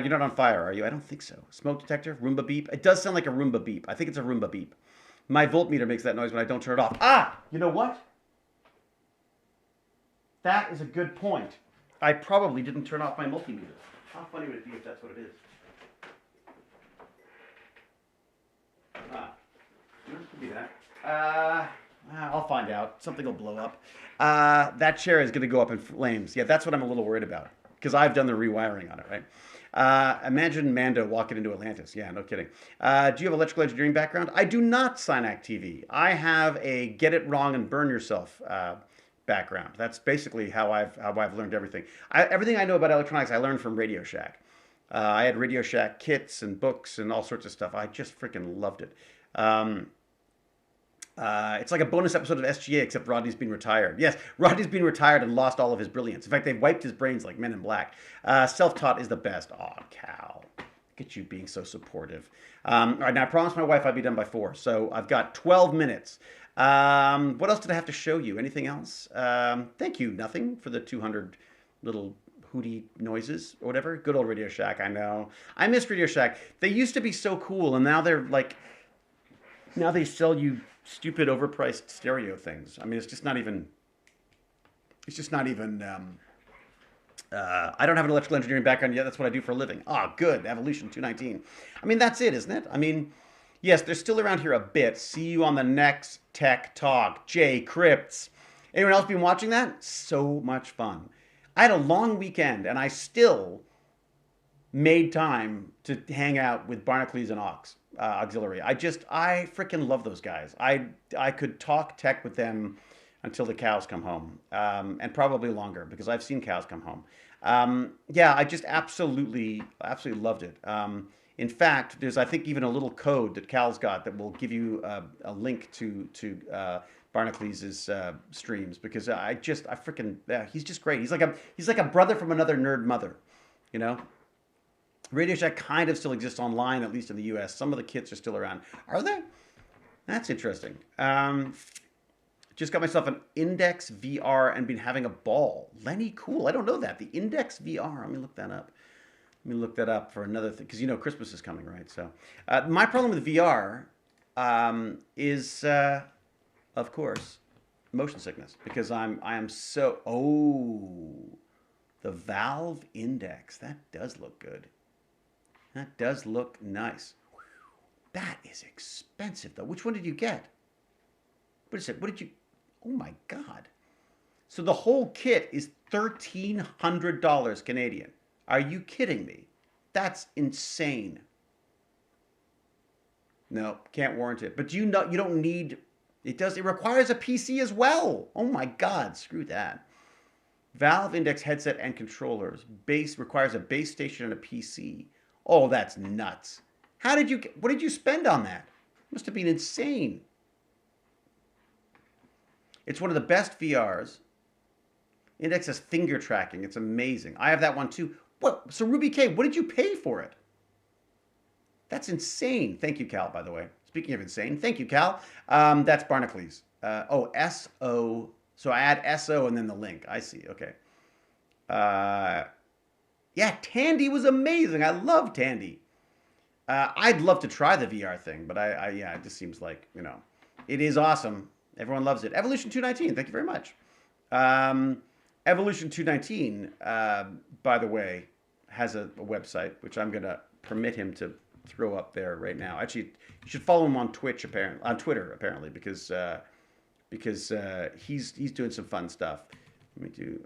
You're not on fire, are you? I don't think so. Smoke detector, Roomba beep. It does sound like a Roomba beep. I think it's a Roomba beep. My voltmeter makes that noise when I don't turn it off. Ah, you know what? That is a good point. I probably didn't turn off my multimeter. How funny would it be if that's what it is? Ah, it could be that. I'll find out. Something will blow up. That chair is going to go up in flames. Yeah, that's what I'm a little worried about because I've done the rewiring on it, right? Imagine Mando walking into Atlantis. Yeah, no kidding. Do you have electrical engineering background? I do not, Synac TV. I have a get it wrong and burn yourself background. That's basically how I've learned everything. Everything I know about electronics, I learned from Radio Shack. I had Radio Shack kits and books and all sorts of stuff. I just freaking loved it. It's like a bonus episode of SGA, except Rodney's been retired. Yes, Rodney's been retired and lost all of his brilliance. In fact, they've wiped his brains like Men in Black. Self-taught is the best. Aw, Cal. Look at you being so supportive. All right, now I promised my wife I'd be done by 4, so I've got 12 minutes. What else did I have to show you? Anything else? Thank you, nothing, for the 200 little hooty noises or whatever. Good old Radio Shack, I know. I miss Radio Shack. They used to be so cool, and now they're like... Now they sell you stupid, overpriced stereo things. I mean, it's just not even... It's just not even... I don't have an electrical engineering background yet. That's what I do for a living. Ah, good. Evolution 219. I mean, that's it, isn't it? I mean... Yes, they're still around here a bit. See you on the next Tech Talk. Jay Crypts. Anyone else been watching that? So much fun. I had a long weekend, and I still made time to hang out with Barnacules and Auxiliary. I freaking love those guys. I could talk tech with them until the cows come home, and probably longer, because I've seen cows come home. Yeah, I just absolutely loved it. In fact, there's, I think, even a little code that Cal's got that will give you a link to Barnacules' streams, because he's just great. He's like a brother from another nerd mother, you know. Radio Shack kind of still exists online, at least in the U.S. Some of the kits are still around. Are they? That's interesting. Just got myself an Index VR and been having a ball. Lenny, cool. I don't know that. The Index VR. Let me look that up. Let me look that up for another thing, because you know Christmas is coming, right? So, my problem with VR is, of course, motion sickness, because I am so... Oh, the Valve Index. That does look good. That does look nice. That is expensive, though. Which one did you get? What is it? What did you... Oh, my God. So the whole kit is $1,300 Canadian. Are you kidding me? That's insane. No, can't warrant it. But you don't need... It requires a PC as well. Oh, my God. Screw that. Valve Index headset and controllers. Requires a base station and a PC. Oh, that's nuts. What did you spend on that? Must have been insane. It's one of the best VRs. Index has finger tracking. It's amazing. I have that one too. What? So Ruby K, what did you pay for it? That's insane. Thank you, Cal, by the way. Speaking of insane, thank you, Cal. That's Barnacules. S-O. So I add S-O and then the link. I see. Okay. Yeah, Tandy was amazing. I love Tandy. I'd love to try the VR thing, but yeah, it just seems like, you know, it is awesome. Everyone loves it. Evolution 219, thank you very much. Evolution 219, by the way, has a website, which I'm going to permit him to throw up there right now. Actually, you should follow him on Twitter, apparently, because he's doing some fun stuff. Let me do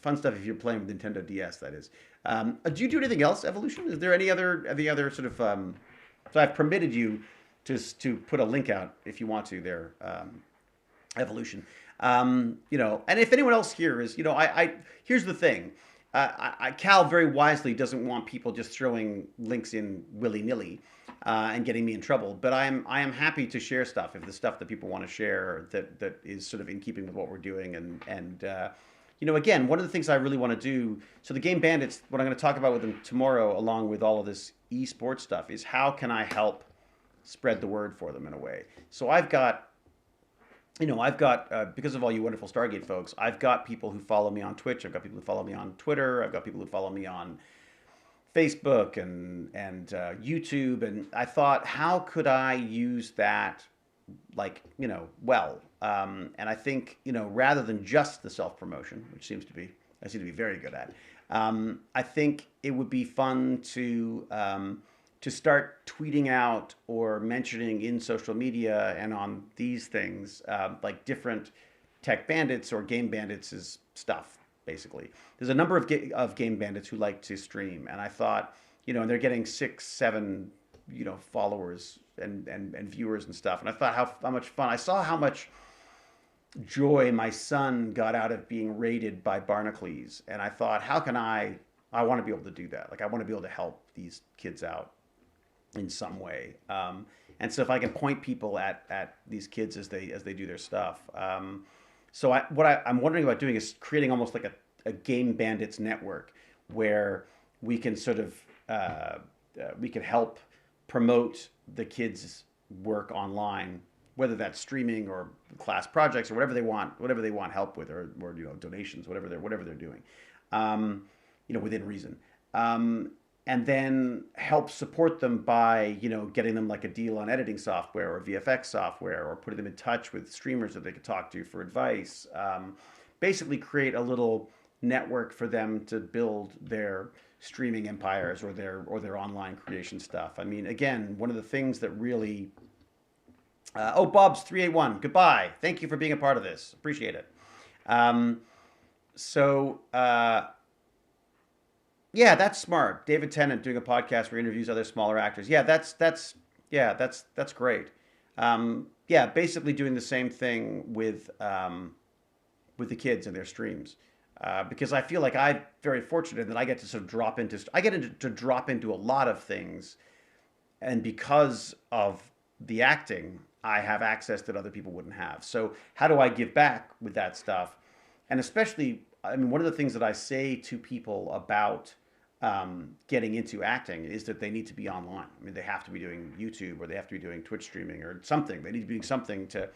fun stuff if you're playing with Nintendo DS, that is. Do you do anything else, Evolution? Is there any other sort of... so I've permitted you to put a link out if you want to there, Evolution. You know, and if anyone else here is, you know, here's the thing. Cal very wisely doesn't want people just throwing links in willy-nilly and getting me in trouble. But I am happy to share stuff if the stuff that people want to share that is sort of in keeping with what we're doing. And you know, again, one of the things I really want to do, so the game Bandits, what I'm going to talk about with them tomorrow, along with all of this esports stuff, is how can I help spread the word for them in a way. So I've got I've got because of all you wonderful Stargate folks, I've got people who follow me on Twitch. I've got people who follow me on Twitter. I've got people who follow me on Facebook and YouTube. And I thought, how could I use that, like, well? And I think, rather than just the self promotion, which I seem to be very good at. I think it would be fun to start tweeting out or mentioning in social media and on these things, like different tech bandits or game bandits' stuff. Basically, there's a number of game bandits who like to stream, and I thought, and they're getting 6, 7, followers and viewers and stuff. And I thought how much fun. I saw how much joy my son got out of being raided by barnacles, and I thought, how can I want to be able to do that. Like, I want to be able to help these kids out in some way. And so if I can point people at these kids as they do their stuff. So I'm wondering about doing is creating almost like a game bandits network where we can sort of we can help promote the kids' work online, whether that's streaming or class projects or whatever they want help with, or donations, whatever they're doing, within reason. And then help support them by, getting them like a deal on editing software or VFX software, or putting them in touch with streamers that they could talk to for advice. Basically create a little network for them to build their streaming empires or their online creation stuff. I mean, again, one of the things that really... Bob's 381, goodbye. Thank you for being a part of this. Appreciate it. So... Yeah, that's smart. David Tennant doing a podcast where he interviews other smaller actors. Yeah, that's great. Yeah, basically doing the same thing with the kids and their streams, because I feel like I'm very fortunate that I get to sort of drop into a lot of things, and because of the acting, I have access that other people wouldn't have. So how do I give back with that stuff? And especially, I mean, one of the things that I say to people about getting into acting is that they need to be online. I mean, they have to be doing YouTube, or they have to be doing Twitch streaming or something. They need to be doing something to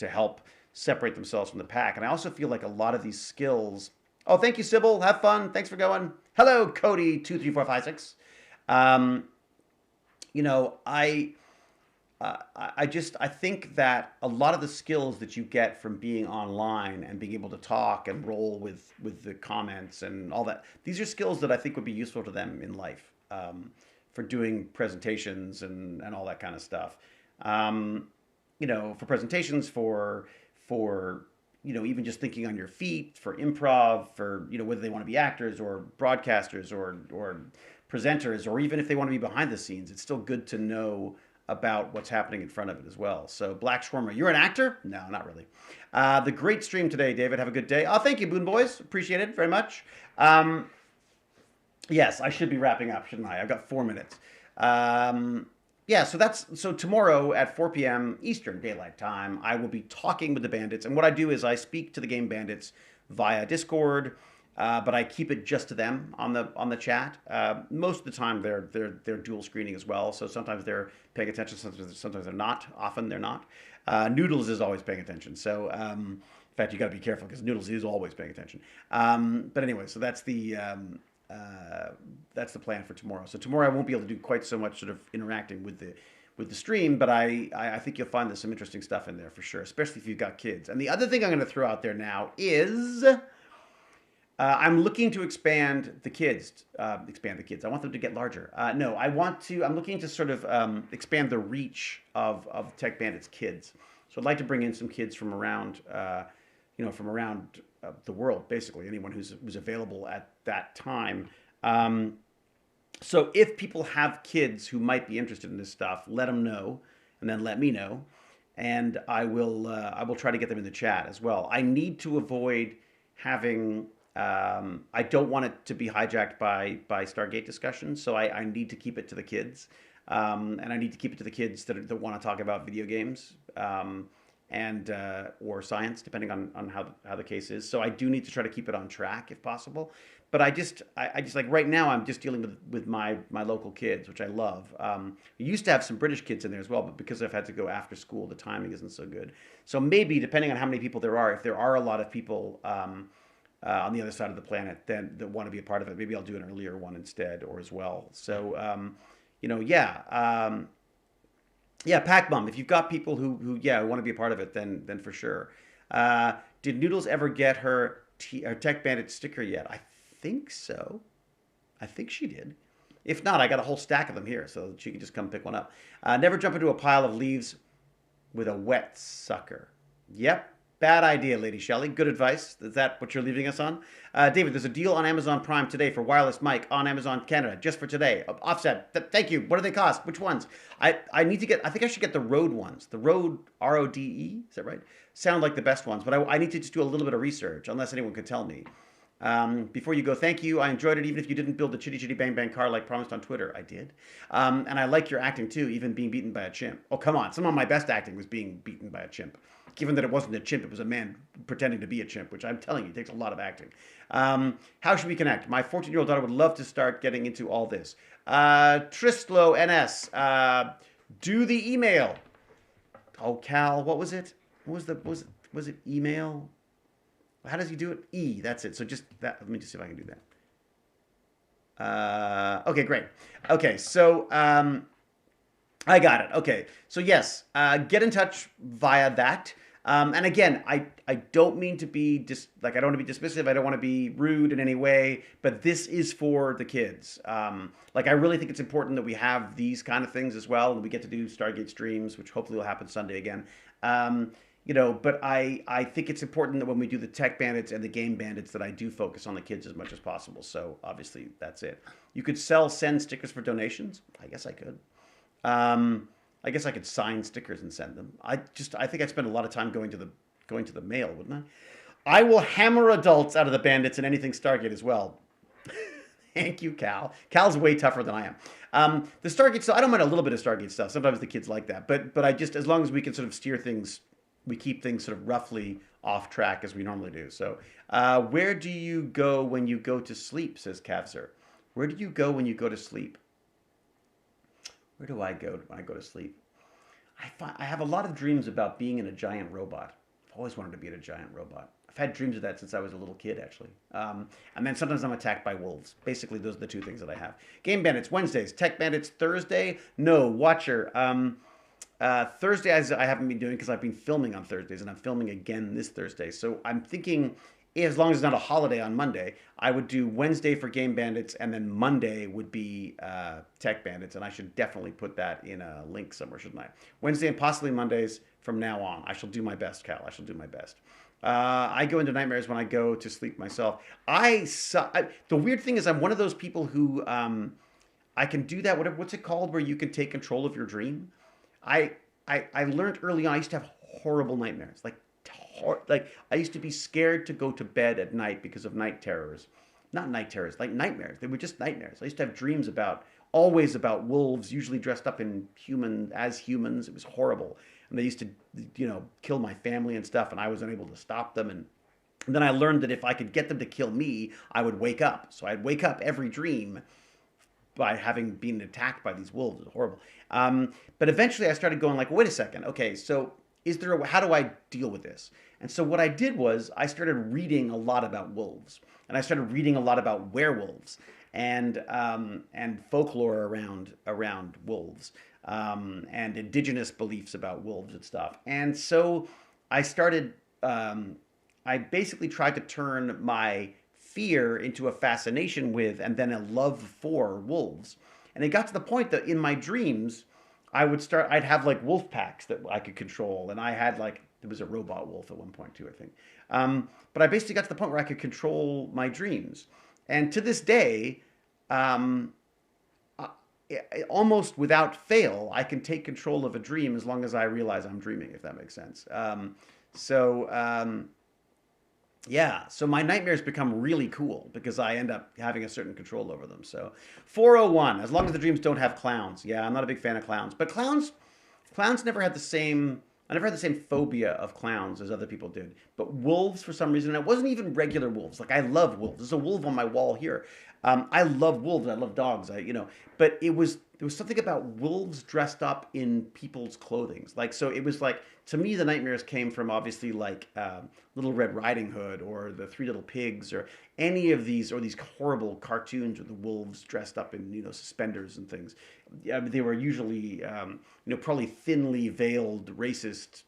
help separate themselves from the pack. And I also feel like a lot of these skills. Oh, thank you, Sybil. Have fun. Thanks for going. Hello, Cody 23456. I think that a lot of the skills that you get from being online and being able to talk and roll with the comments and all that, these are skills that I think would be useful to them in life, for doing presentations and all that kind of stuff. For presentations, for even just thinking on your feet, for improv, for whether they want to be actors or broadcasters or presenters, or even if they want to be behind the scenes, it's still good to know about what's happening in front of it as well. So Black Shawarma, you're an actor? No, not really. The great stream today, David. Have a good day. Oh, thank you, Boon Boys. Appreciate it very much. Yes, I should be wrapping up, shouldn't I? I've got 4 minutes. Yeah, so tomorrow at 4 p.m. Eastern Daylight Time, I will be talking with the bandits. And what I do is I speak to the game bandits via Discord, but I keep it just to them on the chat. Most of the time they're dual screening as well, so sometimes they're paying attention, sometimes they're not. Often they're not. Noodles is always paying attention, so in fact you got to be careful because Noodles is always paying attention. But anyway, so that's the plan for tomorrow. So tomorrow I won't be able to do quite so much sort of interacting with the stream, but I think you'll find there's some interesting stuff in there for sure, especially if you've got kids. And the other thing I'm going to throw out there now is I'm looking to expand the kids. Expand the kids. I want them to get larger. No, I'm looking to sort of expand the reach of Tech Bandits kids. So I'd like to bring in some kids from around, from around the world, basically anyone who's available at that time. So if people have kids who might be interested in this stuff, let them know, and then let me know, and I will try to get them in the chat as well. I need to avoid having. I don't want it to be hijacked by Stargate discussions, so I need to keep it to the kids, and I need to keep it to the kids that want to talk about video games, and or science, depending on how the case is. So I do need to try to keep it on track if possible. But I just like right now I'm just dealing with my local kids, which I love. We used to have some British kids in there as well, but because I've had to go after school, the timing isn't so good. So maybe depending on how many people there are, if there are a lot of people on the other side of the planet then that want to be a part of it, maybe I'll do an earlier one instead or as well. So yeah. Yeah, Pac Bum. If you've got people who yeah want to be a part of it, then for sure. Did Noodles ever get her Tech Bandit sticker yet? I think so. I think she did. If not, I got a whole stack of them here, so she can just come pick one up. Never jump into a pile of leaves with a wet sucker. Yep. Bad idea, Lady Shelley. Good advice. Is that what you're leaving us on? David, there's a deal on Amazon Prime today for wireless mic on Amazon Canada, just for today. Offset. Thank you. What do they cost? Which ones? I need to get, I think I should get the Rode ones. The Rode, R-O-D-E, is that right? Sound like the best ones, but I need to just do a little bit of research, unless anyone could tell me. Before you go, thank you. I enjoyed it, even if you didn't build the Chitty Chitty Bang Bang car like promised on Twitter. I did. And I like your acting too, even being beaten by a chimp. Oh, come on. Some of my best acting was being beaten by a chimp. Given that it wasn't a chimp, it was a man pretending to be a chimp, which I'm telling you takes a lot of acting. How should we connect? My 14-year-old daughter would love to start getting into all this. Tristlo NS, do the email. Oh, Cal, what was it? What was it email? How does he do it? E, that's it. So just that. Let me just see if I can do that. Okay, great. Okay, so I got it. Okay, so yes, get in touch via that. And again, I don't mean to be I don't want to be dismissive. I don't want to be rude in any way. But this is for the kids. Like I really think it's important that we have these kind of things as well, and we get to do Stargate streams, which hopefully will happen Sunday again. But I think it's important that when we do the Tech Bandits and the Game Bandits that I do focus on the kids as much as possible. So obviously that's it. You could send stickers for donations. I guess I could. I guess I could sign stickers and send them. I think I'd spend a lot of time going to the mail, wouldn't I? I will hammer adults out of the Bandits and anything Stargate as well. Thank you, Cal. Cal's way tougher than I am. The Stargate stuff, I don't mind a little bit of Stargate stuff. Sometimes the kids like that, but I just, as long as we can sort of steer things, we keep things sort of roughly off track as we normally do. So, where do you go when you go to sleep? Says Kavser. Where do you go when you go to sleep? Where do I go when I go to sleep? I have a lot of dreams about being in a giant robot. I've always wanted to be in a giant robot. I've had dreams of that since I was a little kid, actually. And then sometimes I'm attacked by wolves. Basically, those are the two things that I have. Game Bandits, Wednesdays. Tech Bandits, Thursday. No, Watcher. Thursday I haven't been doing because I've been filming on Thursdays, and I'm filming again this Thursday. So I'm thinking, as long as it's not a holiday on Monday, I would do Wednesday for Game Bandits, and then Monday would be Tech Bandits, and I should definitely put that in a link somewhere, shouldn't I? Wednesday and possibly Mondays from now on. I shall do my best, Cal. I shall do my best. I go into nightmares when I go to sleep myself. The weird thing is I'm one of those people who I can do that. What's it called? Where you can take control of your dream. I learned early on. I used to have horrible nightmares. Like I used to be scared to go to bed at night because of night terrors. Not night terrors, like nightmares. They were just nightmares. I used to have dreams always about wolves, usually dressed up as humans. It was horrible. And they used to, kill my family and stuff, and I was unable to stop them. And then I learned that if I could get them to kill me, I would wake up. So I'd wake up every dream by having been attacked by these wolves. It was horrible. But eventually I started going like, wait a second. Okay, so how do I deal with this? And so what I did was I started reading a lot about wolves, and I started reading a lot about werewolves and folklore around wolves, and indigenous beliefs about wolves and stuff. And so I started. I basically tried to turn my fear into a fascination with, and then a love for wolves. And it got to the point that in my dreams, I'd have like wolf packs that I could control. And I had there was a robot wolf at one point too, I think. But I basically got to the point where I could control my dreams. And to this day, almost without fail, I can take control of a dream as long as I realize I'm dreaming, if that makes sense. Yeah, so my nightmares become really cool because I end up having a certain control over them. So 401, as long as the dreams don't have clowns. Yeah, I'm not a big fan of clowns. But clowns never had the same I never had the same phobia of clowns as other people did. But wolves, for some reason, and it wasn't even regular wolves. Like I love wolves. There's a wolf on my wall here. I love wolves. I love dogs. But there was something about wolves dressed up in people's clothing. Like so, it was like to me the nightmares came from obviously like Little Red Riding Hood or the Three Little Pigs or any of these or these horrible cartoons with the wolves dressed up in suspenders and things. Yeah, they were usually probably thinly veiled racist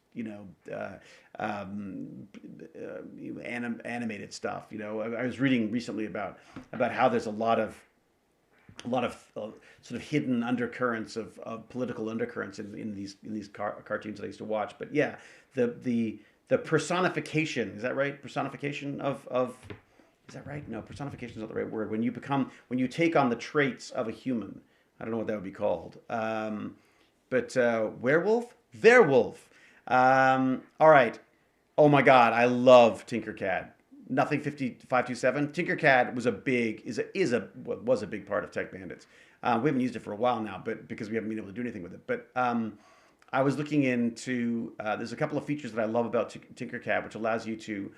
animated stuff. I was reading recently about how there's a lot of sort of hidden undercurrents of political undercurrents in these cartoons that I used to watch. But yeah, the personification, is that right? Personification of is that right? No, personification is not the right word. When you take on the traits of a human, I don't know what that would be called. But werewolf, werewolf. All right. Oh my God, I love Tinkercad. Nothing 5527. Tinkercad was a big part of Tech Bandits. We haven't used it for a while now, but because we haven't been able to do anything with it. But I was looking into there's a couple of features that I love about Tinkercad, which allows you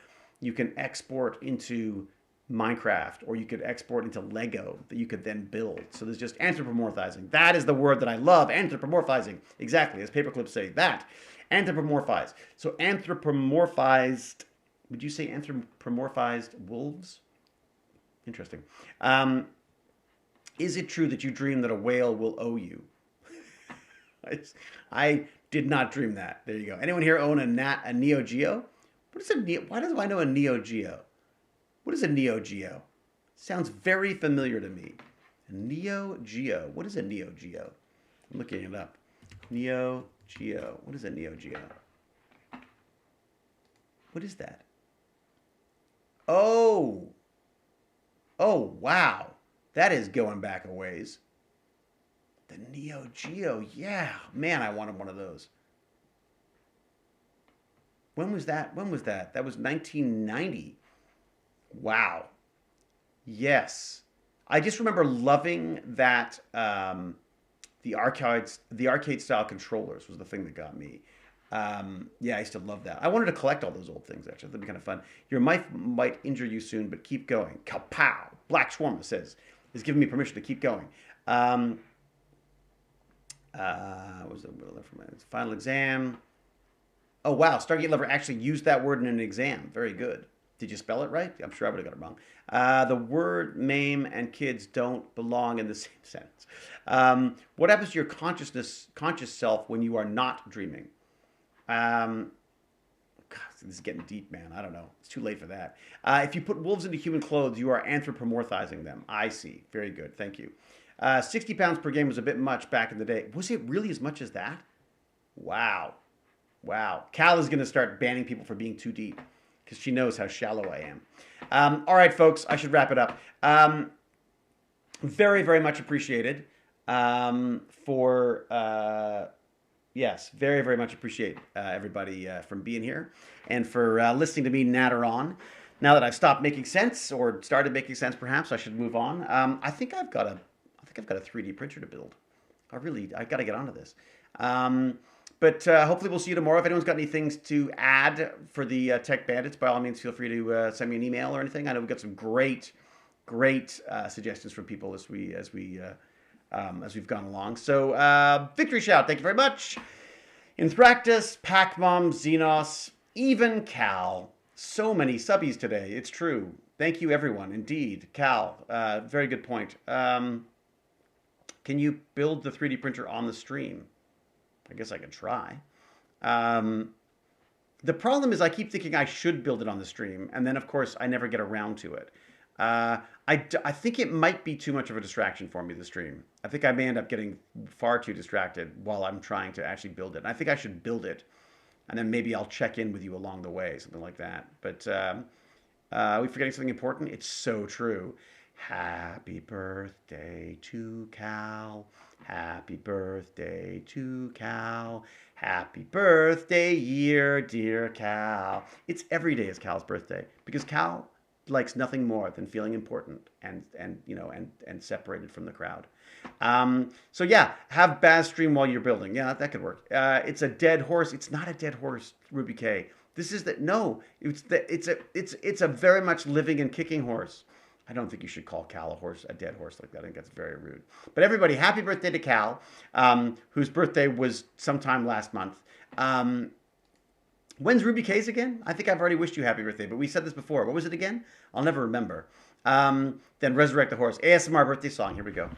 can export into Minecraft, or you could export into Lego that you could then build. So there's just anthropomorphizing. That is the word that I love. Anthropomorphizing. Exactly, as Paperclip say that. Anthropomorphize. So anthropomorphized. Would you say anthropomorphized wolves? Interesting. Is it true that you dream that a whale will owe you? I did not dream that. There you go. Anyone here own a Neo Geo? What is a Neo? Why do I know a Neo Geo? What is a Neo Geo? Sounds very familiar to me. A Neo Geo. What is a Neo Geo? I'm looking it up. Neo Geo. What is a Neo Geo? What is that? Oh. Oh, wow. That is going back a ways. The Neo Geo. Yeah. Man, I wanted one of those. When was that? That was 1990. Wow. Yes. I just remember loving that the arcade style controllers was the thing that got me. Yeah, I used to love that. I wanted to collect all those old things, actually. That'd be kind of fun. Your mic might injure you soon, but keep going. Kapow! Black Shawarma says, is giving me permission to keep going. What was the final exam? Oh, wow. Stargate Lover actually used that word in an exam. Very good. Did you spell it right? I'm sure I would have got it wrong. The word MAME and kids don't belong in the same sentence. What happens to your conscious self when you are not dreaming? God, this is getting deep, man. I don't know. It's too late for that. If you put wolves into human clothes, you are anthropomorphizing them. I see. Very good. Thank you. 60 pounds per game was a bit much back in the day. Was it really as much as that? Wow. Wow. Cal is going to start banning people for being too deep because she knows how shallow I am. All right, folks. I should wrap it up. Very, very much appreciated yes, very, very much appreciate everybody from being here and for listening to me natter on. Now that I've stopped making sense or started making sense, perhaps I should move on. I think I've got a 3D printer to build. I got to get onto this. But hopefully we'll see you tomorrow. If anyone's got any things to add for the Tech Bandits, by all means, feel free to send me an email or anything. I know we've got some great suggestions from people as we've gone along. So victory shout! Thank you very much. Inthractus, Pacmom, Xenos, even Cal. So many subbies today. It's true. Thank you, everyone. Indeed, Cal. Very good point. Can you build the 3D printer on the stream? I guess I could try. The problem is I keep thinking I should build it on the stream, and then, of course, I never get around to it. I think it might be too much of a distraction for me, the stream. I think I may end up getting far too distracted while I'm trying to actually build it. And I think I should build it, and then maybe I'll check in with you along the way, something like that. But are we forgetting something important? It's so true. Happy birthday to Cal. Happy birthday to Cal. Happy birthday, dear Cal. It's every day is Cal's birthday because Cal likes nothing more than feeling important and separated from the crowd. So yeah, have Baz stream while you're building. Yeah, that could work. It's a dead horse. It's not a dead horse, Ruby K. This is that no. It's a very much living and kicking horse. I don't think you should call Cal a dead horse like that. I think that's very rude. But everybody, happy birthday to Cal, whose birthday was sometime last month. When's Ruby K's again? I think I've already wished you happy birthday, but we said this before. What was it again? I'll never remember. Then Resurrect the Horse. ASMR birthday song. Here we go.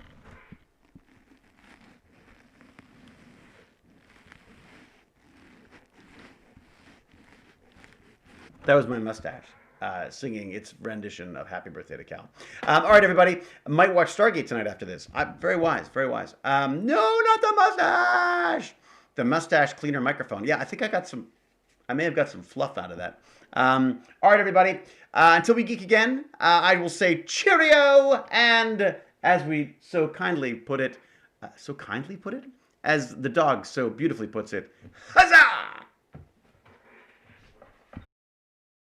That was my mustache singing its rendition of Happy Birthday to Cal. All right, everybody. I might watch Stargate tonight after this. Very wise, very wise. No, not the mustache. The mustache cleaner microphone. Yeah, I think I may have got some fluff out of that. All right, everybody. Until we geek again, I will say cheerio. And as we so kindly put it, as the dog so beautifully puts it, huzzah!